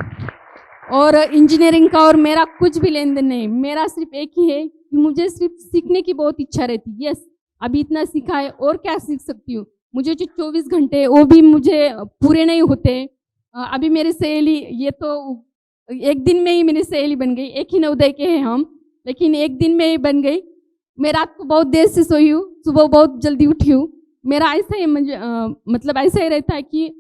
S2: और इंजीनियरिंग का और मेरा कुछ भी लेन देन नहीं। मेरा सिर्फ एक ही है कि मुझे सिर्फ सीखने की बहुत इच्छा रहती है। यस, अभी इतना सीखा है और क्या सीख सकती हूँ। मुझे जो 24 घंटे वो भी मुझे पूरे नहीं होते। अभी मेरी सहेली, ये तो एक दिन में ही मेरी सहेली बन गई, एक ही नवोदय के हैं हम, लेकिन एक दिन में ही बन गई। मैं रात को बहुत देर से सोई हूँ, सुबह बहुत जल्दी उठी हूँ। मेरा ऐसा ही मतलब ऐसा ही रहता है कि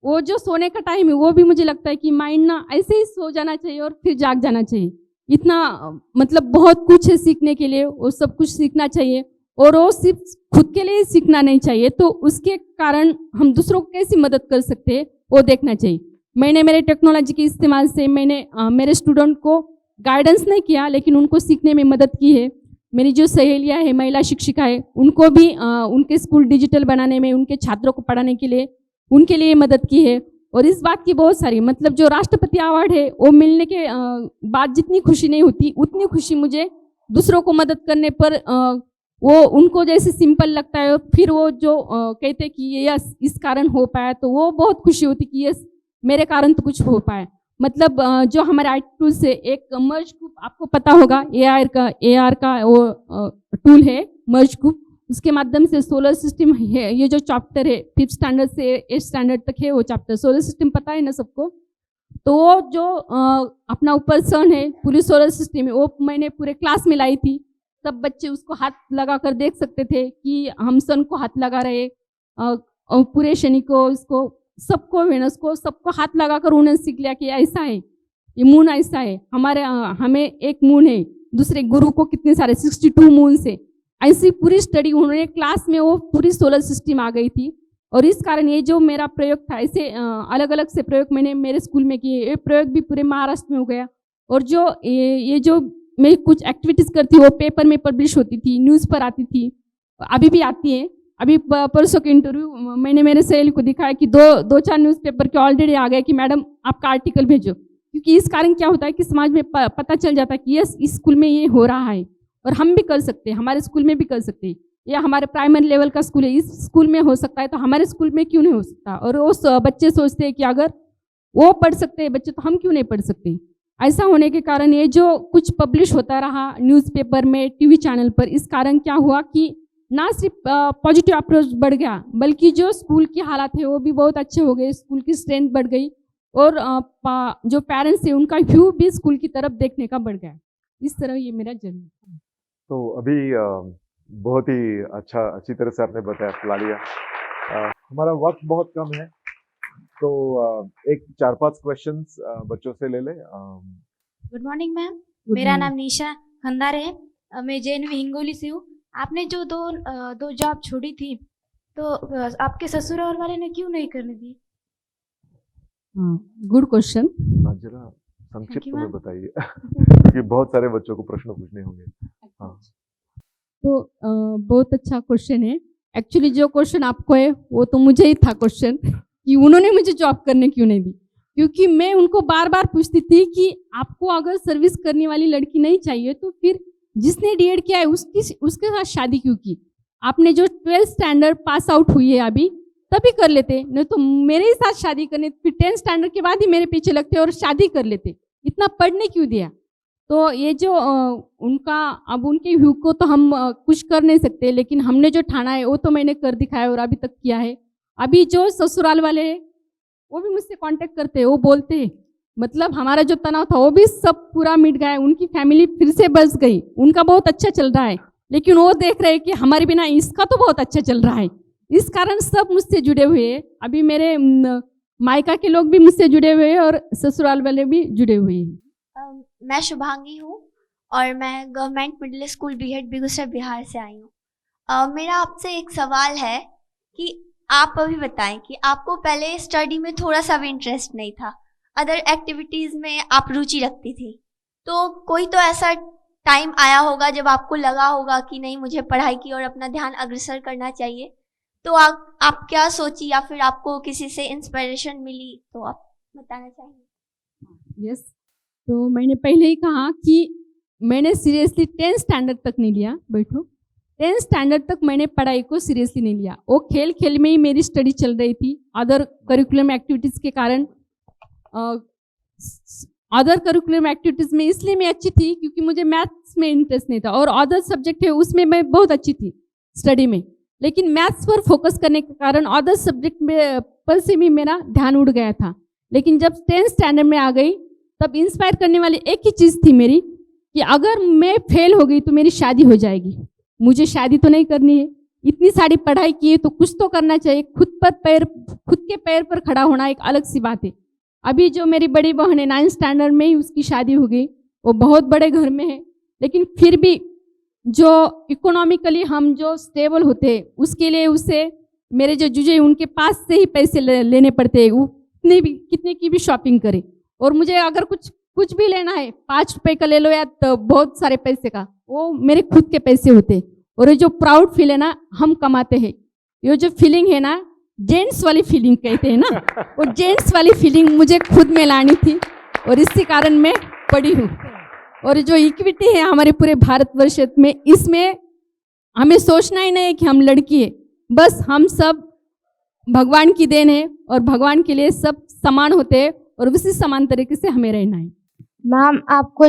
S2: वो जो सोने का टाइम है वो भी मुझे लगता है कि माइंड ना ऐसे ही सो जाना चाहिए और फिर जाग जाना चाहिए। इतना मतलब बहुत कुछ है सीखने के लिए, वो सब कुछ सीखना चाहिए और वो सिर्फ खुद के लिए सीखना नहीं चाहिए, तो उसके कारण हम दूसरों को कैसी मदद कर सकते हैं वो देखना चाहिए। मैंने मेरे टेक्नोलॉजी के इस्तेमाल से मैंने मेरे स्टूडेंट को गाइडेंस नहीं किया, लेकिन उनको सीखने में मदद की है। मेरी जो सहेलियाँ हैं, महिला शिक्षिका है, उनको भी उनके स्कूल डिजिटल बनाने में, उनके छात्रों को पढ़ाने के लिए उनके लिए मदद की है। और इस बात की बहुत सारी मतलब जो राष्ट्रपति अवार्ड है वो मिलने के बाद जितनी खुशी नहीं होती, उतनी खुशी मुझे दूसरों को मदद करने पर वो उनको जैसे सिंपल लगता है और फिर वो जो कहते हैं कि यस इस कारण हो पाया, तो वो बहुत खुशी होती कि यस मेरे कारण तो कुछ हो पाया। मतलब जो हमारे आई टूल से एक मर्ज ग्रुप, आपको पता होगा AR का वो टूल है मर्ज ग्रुप, उसके माध्यम से सोलर सिस्टम है, ये जो चैप्टर है 5th स्टैंडर्ड से 8th स्टैंडर्ड तक है वो चैप्टर, सोलर सिस्टम पता है ना सबको। तो वो जो अपना ऊपर सन है पूरी सोलर सिस्टम है, वो मैंने पूरे क्लास में लाई थी। सब बच्चे उसको हाथ लगा कर देख सकते थे कि हम सन को हाथ लगा रहे, और पूरे शनि को, इसको सबको, वेनस को, सबको हाथ लगा कर उन्होंने सीख लिया कि ऐसा है, ये मून ऐसा है, हमारे हमें एक मून है, दूसरे गुरु को कितने सारे 62 मून से, ऐसी पूरी स्टडी उन्होंने क्लास में, वो पूरी सोलर सिस्टम आ गई थी। और इस कारण ये जो मेरा प्रयोग था, ऐसे अलग अलग से प्रयोग मैंने मेरे स्कूल में किए, ये प्रयोग भी पूरे महाराष्ट्र में हो गया। और जो ये जो मैं कुछ एक्टिविटीज़ करती वो पेपर में पब्लिश होती थी, न्यूज़ पर आती थी, अभी भी आती है। अभी परसों के इंटरव्यू मैंने मेरे सहेली को दिखाया कि 2-4 न्यूज़पेपर के ऑलरेडी आ गए कि मैडम आपका आर्टिकल भेजो, क्योंकि इस कारण क्या होता है कि समाज में पता चल जाता है कि यस इस स्कूल में ये हो रहा है और हम भी कर सकते हैं, हमारे स्कूल में भी कर सकते हैं, या हमारे प्राइमरी लेवल का स्कूल है, इस स्कूल में हो सकता है तो हमारे स्कूल में क्यों नहीं हो सकता। और वो बच्चे सोचते हैं कि अगर वो पढ़ सकते हैं बच्चे तो हम क्यों नहीं पढ़ सकते। ऐसा होने के कारण ये जो कुछ पब्लिश होता रहा न्यूज़पेपर में, टीवी चैनल पर, इस कारण क्या हुआ कि ना सिर्फ पॉजिटिव अप्रोच बढ़ गया, बल्कि जो स्कूल की हालात है वो भी बहुत अच्छे हो गए, स्कूल की स्ट्रेंथ बढ़ गई और जो पेरेंट्स है उनका व्यू भी स्कूल की तरफ देखने का बढ़ गया। इस तरह ये मेरा जर्नी।
S1: तो अभी बहुत ही अच्छी तरह से आपने बताया, सुना लिया। हमारा वक्त बहुत कम है, तो एक 4-5 क्वेश्चंस बच्चों से ले ले।
S3: गुड मॉर्निंग मैम, मेरा नाम निशा खंदार है, मैं जेएनवी हिंगोली से हूँ। आपने जो दो जॉब छोड़ी थी, तो आपके ससुराल वाले ने क्यों नहीं करने दी?
S2: Good question.
S1: जरा संक्षिप्त में बताइए क्योंकि बहुत सारे बच्चों को प्रश्न पूछने होंगे। हाँ।
S2: तो बहुत अच्छा क्वेश्चन है। एक्चुअली जो क्वेश्चन आपको है वो तो मुझे ही था क्वेश्चन कि उन्होंने मुझे जॉब करने क्यों नहीं दी, क्योंकि मैं उनको बार बार पूछती थी कि आपको अगर सर्विस करने वाली लड़की नहीं चाहिए तो फिर जिसने डीएड किया है उसके साथ शादी क्यों की? आपने जो 12th स्टैंडर्ड पास आउट हुई है अभी, तभी कर लेते, नहीं तो मेरे ही साथ शादी करने, फिर 10th स्टैंडर्ड के बाद ही मेरे पीछे लगते और शादी कर लेते। इतना पढ़ने क्यों दिया? तो ये जो उनका, अब उनके व्यू को तो हम कुछ कर नहीं सकते, लेकिन हमने जो ठाना है वो तो मैंने कर दिखाया और अभी तक किया है। अभी जो ससुराल वाले हैं वो भी मुझसे कांटेक्ट करते हैं, वो बोलते हैं, मतलब हमारा जो तनाव था वो भी सब पूरा मिट गया है, उनकी फैमिली फिर से बस गई, उनका बहुत अच्छा चल रहा है, लेकिन वो देख रहे हैं कि हमारे बिना इसका तो बहुत अच्छा चल रहा है। इस कारण सब मुझसे जुड़े हुए हैं। अभी मेरे मायका के लोग भी मुझसे जुड़े हुए हैं और ससुराल वाले भी जुड़े हुए हैं।
S3: मैं शुभांगी हूँ और मैं government middle school Bihat Begusarai Bihar से आई हूँ। मेरा आपसे एक सवाल है कि आप अभी बताएं कि आपको पहले स्टडी में थोड़ा सा भी इंटरेस्ट नहीं था, अदर एक्टिविटीज़ में आप रुचि रखती थी, तो कोई तो ऐसा टाइम आया होगा जब आपको लगा होगा कि नहीं, मुझे पढ़ाई की और अपना ध्यान अग्रसर करना चाहिए, तो आप क्या सोची या फिर आपको किसी से इंस्पिरेशन मिली, तो आप बताना चाहिए।
S2: यस, तो मैंने पहले ही कहा कि मैंने सीरियसली 10th स्टैंडर्ड तक नहीं लिया। बैठो, 10th स्टैंडर्ड तक मैंने पढ़ाई को सीरियसली नहीं लिया। वो खेल खेल में ही मेरी स्टडी चल रही थी। अदर करिकुलम एक्टिविटीज़ के कारण, अदर करिकुलम एक्टिविटीज़ में इसलिए मैं अच्छी थी क्योंकि मुझे मैथ्स में इंटरेस्ट नहीं था, और अदर सब्जेक्ट है उसमें मैं बहुत अच्छी थी स्टडी में, लेकिन मैथ्स पर फोकस करने के कारण अदर सब्जेक्ट में पर से भी मेरा ध्यान उड़ गया था। लेकिन जब 10th स्टैंडर्ड में आ गई तब इंस्पायर करने वाली एक ही चीज़ थी मेरी कि अगर मैं फेल हो गई तो मेरी शादी हो जाएगी। मुझे शादी तो नहीं करनी है, इतनी सारी पढ़ाई की है तो कुछ तो करना चाहिए। खुद के पैर पर खड़ा होना एक अलग सी बात है। अभी जो मेरी बड़ी बहन है 9th स्टैंडर्ड में ही उसकी शादी हो गई, वो बहुत बड़े घर में है, लेकिन फिर भी जो इकोनॉमिकली हम जो स्टेबल होते हैं उसके लिए उसे मेरे जो जुजे उनके पास से ही पैसे लेने पड़ते हैं, वो कितने की भी शॉपिंग करे। और मुझे अगर कुछ भी लेना है 5 रुपए का ले लो या तो बहुत सारे पैसे का, वो मेरे खुद के पैसे होते हैं। और ये जो प्राउड फील है ना, हम कमाते हैं, ये जो फीलिंग है ना, जेंट्स वाली फीलिंग कहते हैं ना, वो जेंट्स वाली फीलिंग मुझे खुद में लानी थी और इसी कारण मैं पढ़ी हूँ। और जो इक्विटी है हमारे पूरे भारतवर्ष में, इसमें हमें सोचना ही नहीं है कि हम लड़की है, बस हम सब भगवान की देन है और भगवान के लिए सब समान होते हैं और उसी समान तरीके से हमें रहना है।
S4: मैम, आपको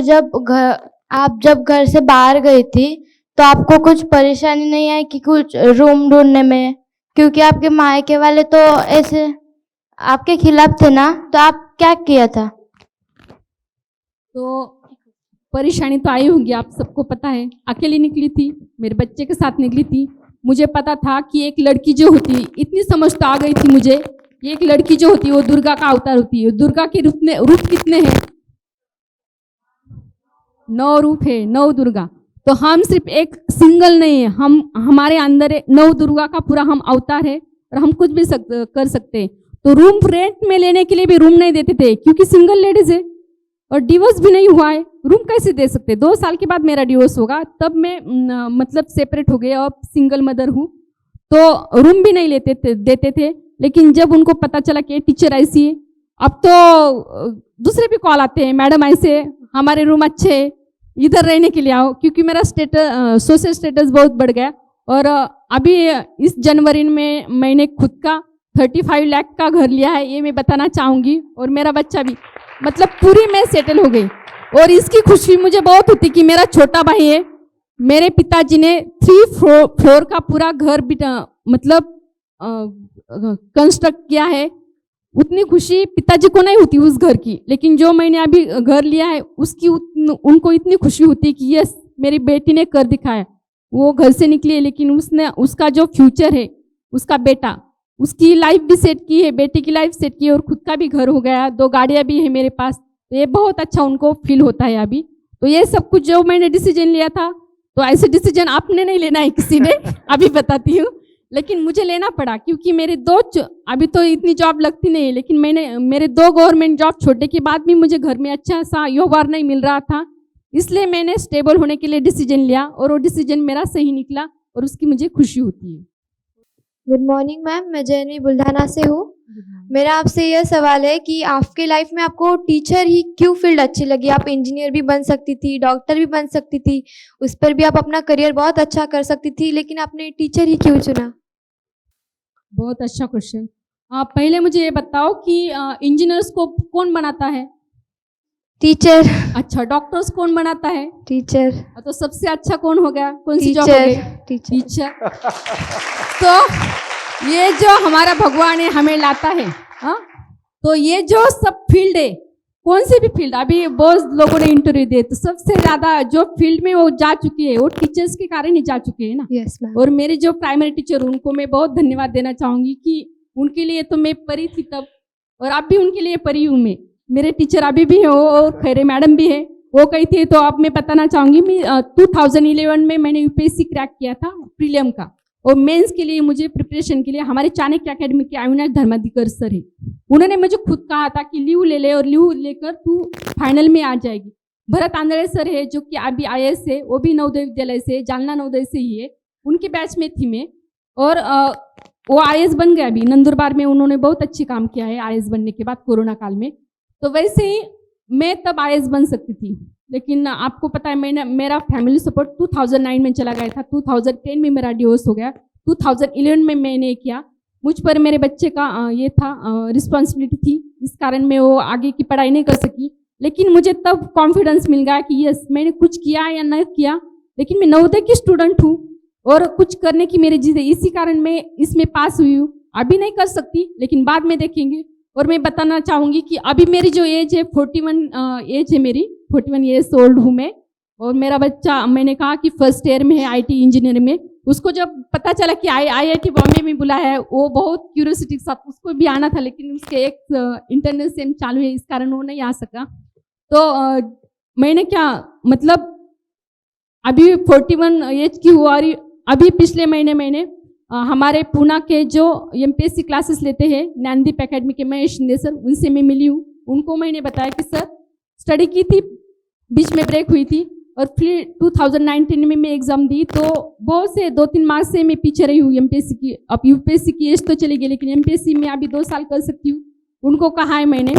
S4: आप जब घर से बाहर गई थी तो आपको कुछ परेशानी नहीं आई कि कुछ रूम ढूंढने में, क्योंकि आपके मायके वाले तो ऐसे आपके खिलाफ थे ना, तो आप क्या किया था?
S2: तो परेशानी तो आई होगी, आप सबको पता है। अकेली निकली थी, मेरे बच्चे के साथ निकली थी। मुझे पता था कि एक लड़की जो होती, इतनी समझ तो आ गई थी मुझे, एक लड़की जो होती है वो दुर्गा का अवतार होती है। दुर्गा के रूप कितने हैं? 9 रूप है, 9 दुर्गा। तो हम सिर्फ एक सिंगल नहीं है, हमारे अंदर 9 दुर्गा का पूरा हम अवतार है और हम कुछ भी कर सकते हैं। तो रूम रेंट में लेने के लिए भी रूम नहीं देते थे क्योंकि सिंगल लेडीज है और डिवोर्स भी नहीं हुआ है, रूम कैसे दे सकते? 2 साल के बाद मेरा डिवोर्स होगा, तब मैं मतलब सेपरेट हो गया और सिंगल मदर हूँ, तो रूम भी नहीं देते थे। लेकिन जब उनको पता चला कि टीचर ऐसी है, अब तो दूसरे भी कॉल आते हैं, मैडम ऐसे हमारे रूम अच्छे है, इधर रहने के लिए आओ, क्योंकि मेरा सोशल स्टेटस बहुत बढ़ गया। और अभी इस जनवरी में मैंने खुद का 35 लाख का घर लिया है, ये मैं बताना चाहूँगी। और मेरा बच्चा भी, मतलब पूरी मैं सेटल हो गई। और इसकी खुशी मुझे बहुत होती कि मेरा छोटा भाई है मेरे पिताजी ने 3 फ्लोर का पूरा घर मतलब कंस्ट्रक्ट किया है। उतनी खुशी पिताजी को नहीं होती उस घर की, लेकिन जो मैंने अभी घर लिया है उसकी उनको इतनी खुशी होती है कि यस मेरी बेटी ने कर दिखाया। वो घर से निकली है लेकिन उसने उसका जो फ्यूचर है, उसका बेटा, उसकी लाइफ भी सेट की है, बेटी की लाइफ सेट की है और खुद का भी घर हो गया, 2 गाड़ियाँ भी है मेरे पास। तो ये बहुत अच्छा उनको फील होता है अभी। तो ये सब कुछ जो मैंने डिसीजन लिया था, तो ऐसे डिसीजन आपने नहीं लेना है किसी ने अभी बताती हूँ, लेकिन मुझे लेना पड़ा क्योंकि मेरे 2 अभी तो इतनी जॉब लगती नहीं है, लेकिन मेरे 2 गवर्नमेंट जॉब छोड़ने के बाद भी मुझे घर में अच्छा सा व्यवहार नहीं मिल रहा था। इसलिए मैंने स्टेबल होने के लिए डिसीजन लिया और वो डिसीजन मेरा सही निकला और उसकी मुझे खुशी होती है।
S5: गुड मॉर्निंग मैम, मैं जैनवी बुल्ढाना से हूँ। मेरा आपसे यह सवाल है कि आपके लाइफ में आपको टीचर ही क्यों फील्ड अच्छी लगी? आप इंजीनियर भी बन सकती थी, डॉक्टर भी बन सकती थी, उस पर भी आप अपना करियर बहुत अच्छा कर सकती थी, लेकिन आपने टीचर ही क्यों चुना?
S2: बहुत अच्छा क्वेश्चन। पहले मुझे ये बताओ कि इंजीनियर्स को कौन बनाता है?
S5: टीचर।
S2: अच्छा, डॉक्टर्स कौन बनाता है?
S5: टीचर।
S2: तो सबसे अच्छा कौन हो गया? कौन सी जॉब हो गई? टीचर। तो ये जो हमारा भगवान है हमें लाता है, हाँ, तो ये जो सब फील्ड है, कौन से भी फील्ड, अभी बहुत लोगों ने इंटरव्यू दिए तो सबसे ज्यादा जो फील्ड में वो जा चुकी है वो टीचर्स के कारण ही जा चुके हैं ना।
S5: Yes ma'am.
S2: और मेरे जो प्राइमरी टीचर उनको मैं बहुत धन्यवाद देना चाहूंगी कि उनके लिए तो मैं परी थी तब, और अब भी उनके लिए परी हूँ मैं। मेरे टीचर अभी भी है और खैरे मैडम भी है, वो कही थी। तो अब मैं बताना चाहूंगी, मैं 2011 में मैंने यूपीएससी क्रैक किया था प्रीलियम का, और मेंस के लिए मुझे प्रिपरेशन के लिए हमारे चाणक्य एकेडमी के अविनाश धर्माधिकारी सर है, उन्होंने मुझे खुद कहा था कि लीव ले ले और लीव लेकर तू फाइनल में आ जाएगी। भरत आंधळे सर है जो कि अभी IAS है, वो भी नवोदय विद्यालय से, जालना नवोदय से ही है, उनके बैच में थी मैं। और वो IAS बन गया अभी नंदुरबार में, उन्होंने बहुत अच्छी काम किया है IAS बनने के बाद कोरोना काल में। तो वैसे ही मैं तब IAS बन सकती थी, लेकिन आपको पता है मेरा फैमिली सपोर्ट 2009 में चला गया था, 2010 में मेरा डिवोर्स हो गया, 2011 में मैंने किया। मुझ पर मेरे बच्चे का ये था रिस्पॉन्सिबिलिटी थी, इस कारण मैं वो आगे की पढ़ाई नहीं कर सकी। लेकिन मुझे तब कॉन्फिडेंस मिल गया कि यस मैंने कुछ किया या नहीं किया, लेकिन मैं नवोदय की स्टूडेंट हूँ और कुछ करने की मेरी जिद है, इसी कारण मैं इसमें पास हुई हूँ। अभी नहीं कर सकती लेकिन बाद में देखेंगे। और मैं बताना चाहूँगी कि अभी मेरी जो एज है 41 एज है मेरी, 41 ईयर्स ओल्ड हूँ मैं। और मेरा बच्चा, मैंने कहा कि फर्स्ट ईयर में है IT इंजीनियर में, उसको जब पता चला कि IIT बॉम्बे में बुलाया है, वो बहुत क्यूरियोसिटी के साथ, उसको भी आना था लेकिन उसके एक इंटरनल सेम चालू है, इस कारण वो नहीं आ सका। तो मैंने क्या मतलब अभी 41 एज की हुआ, और अभी पिछले महीने मैंने हमारे पूना के जो MPSC क्लासेस लेते हैं ज्ञानदीप एकेडमी के महेश शिंदे सर, उनसे मैं मिली हूँ। उनको मैंने बताया कि सर स्टडी की थी, बीच में ब्रेक हुई थी और फिर 2019 में मैं एग्जाम दी, तो बहुत से 2-3 मार्क्स से मैं पीछे रही हूँ MPSC की। अब UPSC की एज तो चली गई लेकिन MPSC में अभी 2 साल कर सकती हूँ। उनको कहा है मैंने,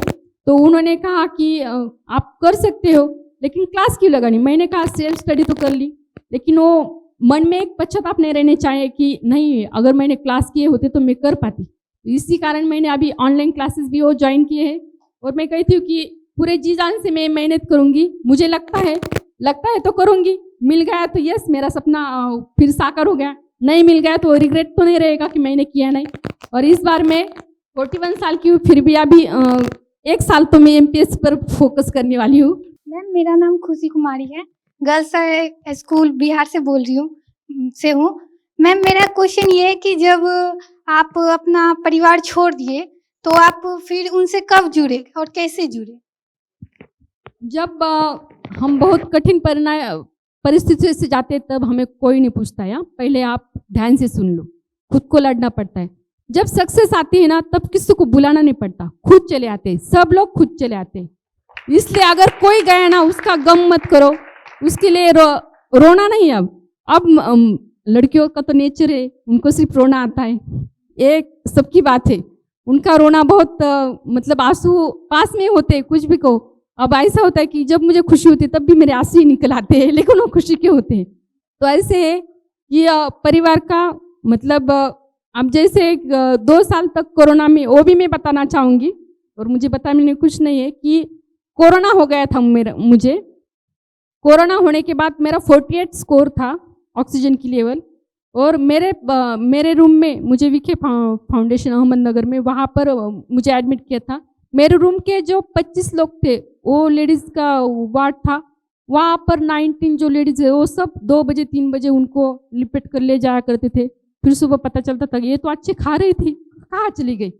S2: तो उन्होंने कहा कि आप कर सकते हो लेकिन क्लास क्यों लगानी। मैंने कहा सेल्फ स्टडी तो कर ली, लेकिन वो मन में एक पश्चाताप नहीं रहने चाहिए कि नहीं अगर मैंने क्लास किए होते तो मैं कर पाती। तो इसी कारण मैंने अभी ऑनलाइन क्लासेस भी वो ज्वाइन किए हैं और मैं कहती हूँ कि पूरे जी जान से मैं मेहनत करूँगी। मुझे लगता है तो करूँगी, मिल गया तो यस मेरा सपना फिर साकार हो गया, नहीं मिल गया तो रिग्रेट तो नहीं रहेगा कि मैंने किया नहीं। और इस बार मैं 41 साल की हूँ, फिर भी अभी 1 साल तो मैं MPSC पर फोकस करने वाली हूँ।
S6: मैम मेरा नाम खुशी कुमारी है, गर्ल्स स्कूल बिहार से बोल रही हूँ। मैम मेरा क्वेश्चन ये है कि जब आप अपना परिवार छोड़ दिए तो आप फिर उनसे कब जुड़े और कैसे जुड़े?
S2: जब हम बहुत कठिन परिस्थिति से जाते तब हमें कोई नहीं पूछता है। पहले आप ध्यान से सुन लो, खुद को लड़ना पड़ता है। जब सक्सेस आती है ना तब किसी को बुलाना नहीं पड़ता, खुद चले आते हैं, सब लोग खुद चले आते हैं। इसलिए अगर कोई गया ना उसका गम मत करो, उसके लिए रोना नहीं। अब लड़कियों का तो नेचर है, उनको सिर्फ रोना आता है, एक सबकी बात है। उनका रोना बहुत मतलब आंसू पास में होते हैं, कुछ भी कहो। अब ऐसा होता है कि जब मुझे खुशी होती है तब भी मेरे आंसू ही निकल आते हैं, लेकिन वो खुशी के होते हैं। तो ऐसे है कि परिवार का मतलब अब जैसे 2 साल तक कोरोना में, वो भी मैं बताना चाहूँगी और मुझे बताने में कुछ नहीं है कि कोरोना हो गया था मुझे कोरोना होने के बाद मेरा 48 स्कोर था ऑक्सीजन की लेवल, और मेरे रूम में मुझे विखे फाउंडेशन अहमदनगर में वहाँ पर मुझे एडमिट किया था। मेरे रूम के जो 25 लोग थे वो लेडीज़ का वार्ड था, वहाँ पर 19 जो लेडीज़ है वो सब 2 बजे 3 बजे उनको लिपट कर ले जाया करते थे। फिर सुबह पता चलता था ये तो अच्छे खा रही थी, कहाँ चली गई।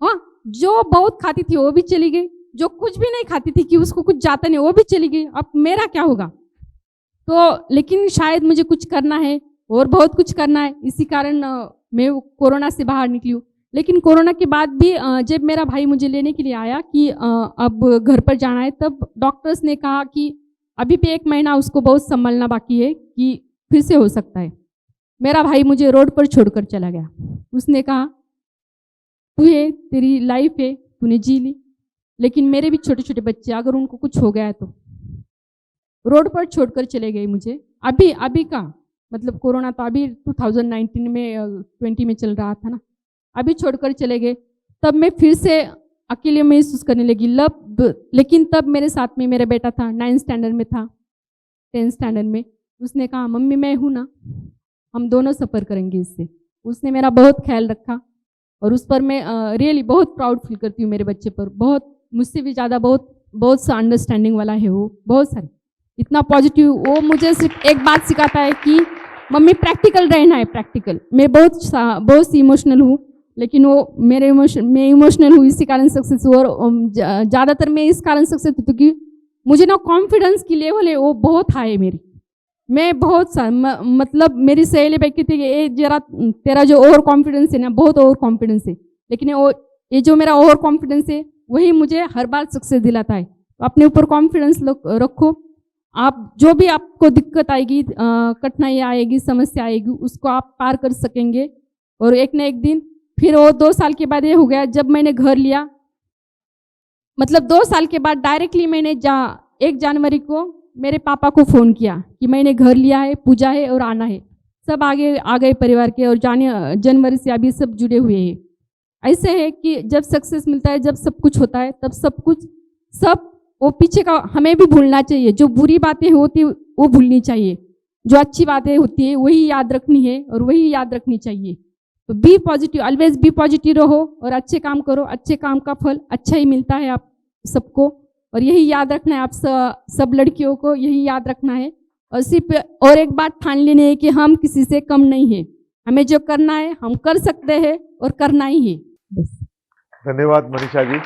S2: हाँ, जो बहुत खाती थी वो भी चली गई, जो कुछ भी नहीं खाती थी कि उसको कुछ जाता नहीं वो भी चली गई। अब मेरा क्या होगा? तो लेकिन शायद मुझे कुछ करना है और बहुत कुछ करना है, इसी कारण मैं कोरोना से बाहर निकली हूँ। लेकिन कोरोना के बाद भी जब मेरा भाई मुझे लेने के लिए आया कि अब घर पर जाना है, तब डॉक्टर्स ने कहा कि अभी भी 1 महीना उसको बहुत संभालना बाकी है कि फिर से हो सकता है। मेरा भाई मुझे रोड पर छोड़कर चला गया। उसने कहा तू है, तेरी लाइफ है, तूने जी ली, लेकिन मेरे भी छोटे छोटे बच्चे, अगर उनको कुछ हो गया है तो। रोड पर छोड़कर चले गए मुझे। अभी का मतलब कोरोना तो अभी 2019 में 20 में चल रहा था ना, अभी छोड़कर चले गए। तब मैं फिर से अकेले महसूस करने लगी। लेकिन तब मेरे साथ में मेरा बेटा था, 9th स्टैंडर्ड में था, 10th स्टैंडर्ड में। उसने कहा मम्मी मैं हूँ ना, हम दोनों सफ़र करेंगे इससे। उसने मेरा बहुत ख्याल रखा और उस पर मैं रियली बहुत प्राउड फील करती हूँ मेरे बच्चे पर। बहुत मुझसे भी ज़्यादा बहुत सा अंडरस्टैंडिंग वाला है वो, बहुत सारे, इतना पॉजिटिव। वो मुझे सिर्फ एक बात सिखाता है कि मम्मी प्रैक्टिकल रहना है, प्रैक्टिकल। मैं बहुत सी इमोशनल हूँ, लेकिन वो मैं इमोशनल हूँ इसी कारण सक्सेस हुआ। और ज़्यादातर मैं इस कारण सक्सेस हुई क्योंकि मुझे ना कॉन्फिडेंस की लेवल है वो बहुत हाई है मेरी। मैं बहुत सा मतलब मेरी सहेली भाई कहती है कि जरा तेरा जो ओवर कॉन्फिडेंस है ना, बहुत ओवर कॉन्फिडेंस है, लेकिन ये जो मेरा ओवर कॉन्फिडेंस है वही मुझे हर बार सक्सेस दिलाता है। तो अपने ऊपर कॉन्फिडेंस रखो। आप जो भी आपको दिक्कत आएगी, कठिनाई आएगी, समस्या आएगी, उसको आप पार कर सकेंगे। और एक ना एक दिन फिर वो 2 साल के बाद ये हो गया जब मैंने घर लिया। मतलब 2 साल के बाद डायरेक्टली मैंने 1 जनवरी को मेरे पापा को फ़ोन किया कि मैंने घर लिया है, पूजा है और आना है। सब आगे आ गए परिवार के, और जनवरी से अभी सब जुड़े हुए हैं। ऐसे है कि जब सक्सेस मिलता है, जब सब कुछ होता है, तब सब वो पीछे का हमें भी भूलना चाहिए। जो बुरी बातें होती है वो भूलनी चाहिए, जो अच्छी बातें होती है वही याद रखनी है और वही याद रखनी चाहिए। तो be positive, always be positive रहो और अच्छे काम करो। अच्छे काम का फल अच्छा ही मिलता है आप सबको, और यही याद रखना है। आप सब लड़कियों को यही याद रखना है। और सिर्फ और एक बात ठान लेनी है कि हम किसी से कम नहीं है। हमें जो करना है हम कर सकते हैं और करना ही है। बस।
S1: धन्यवाद मनीषा जी।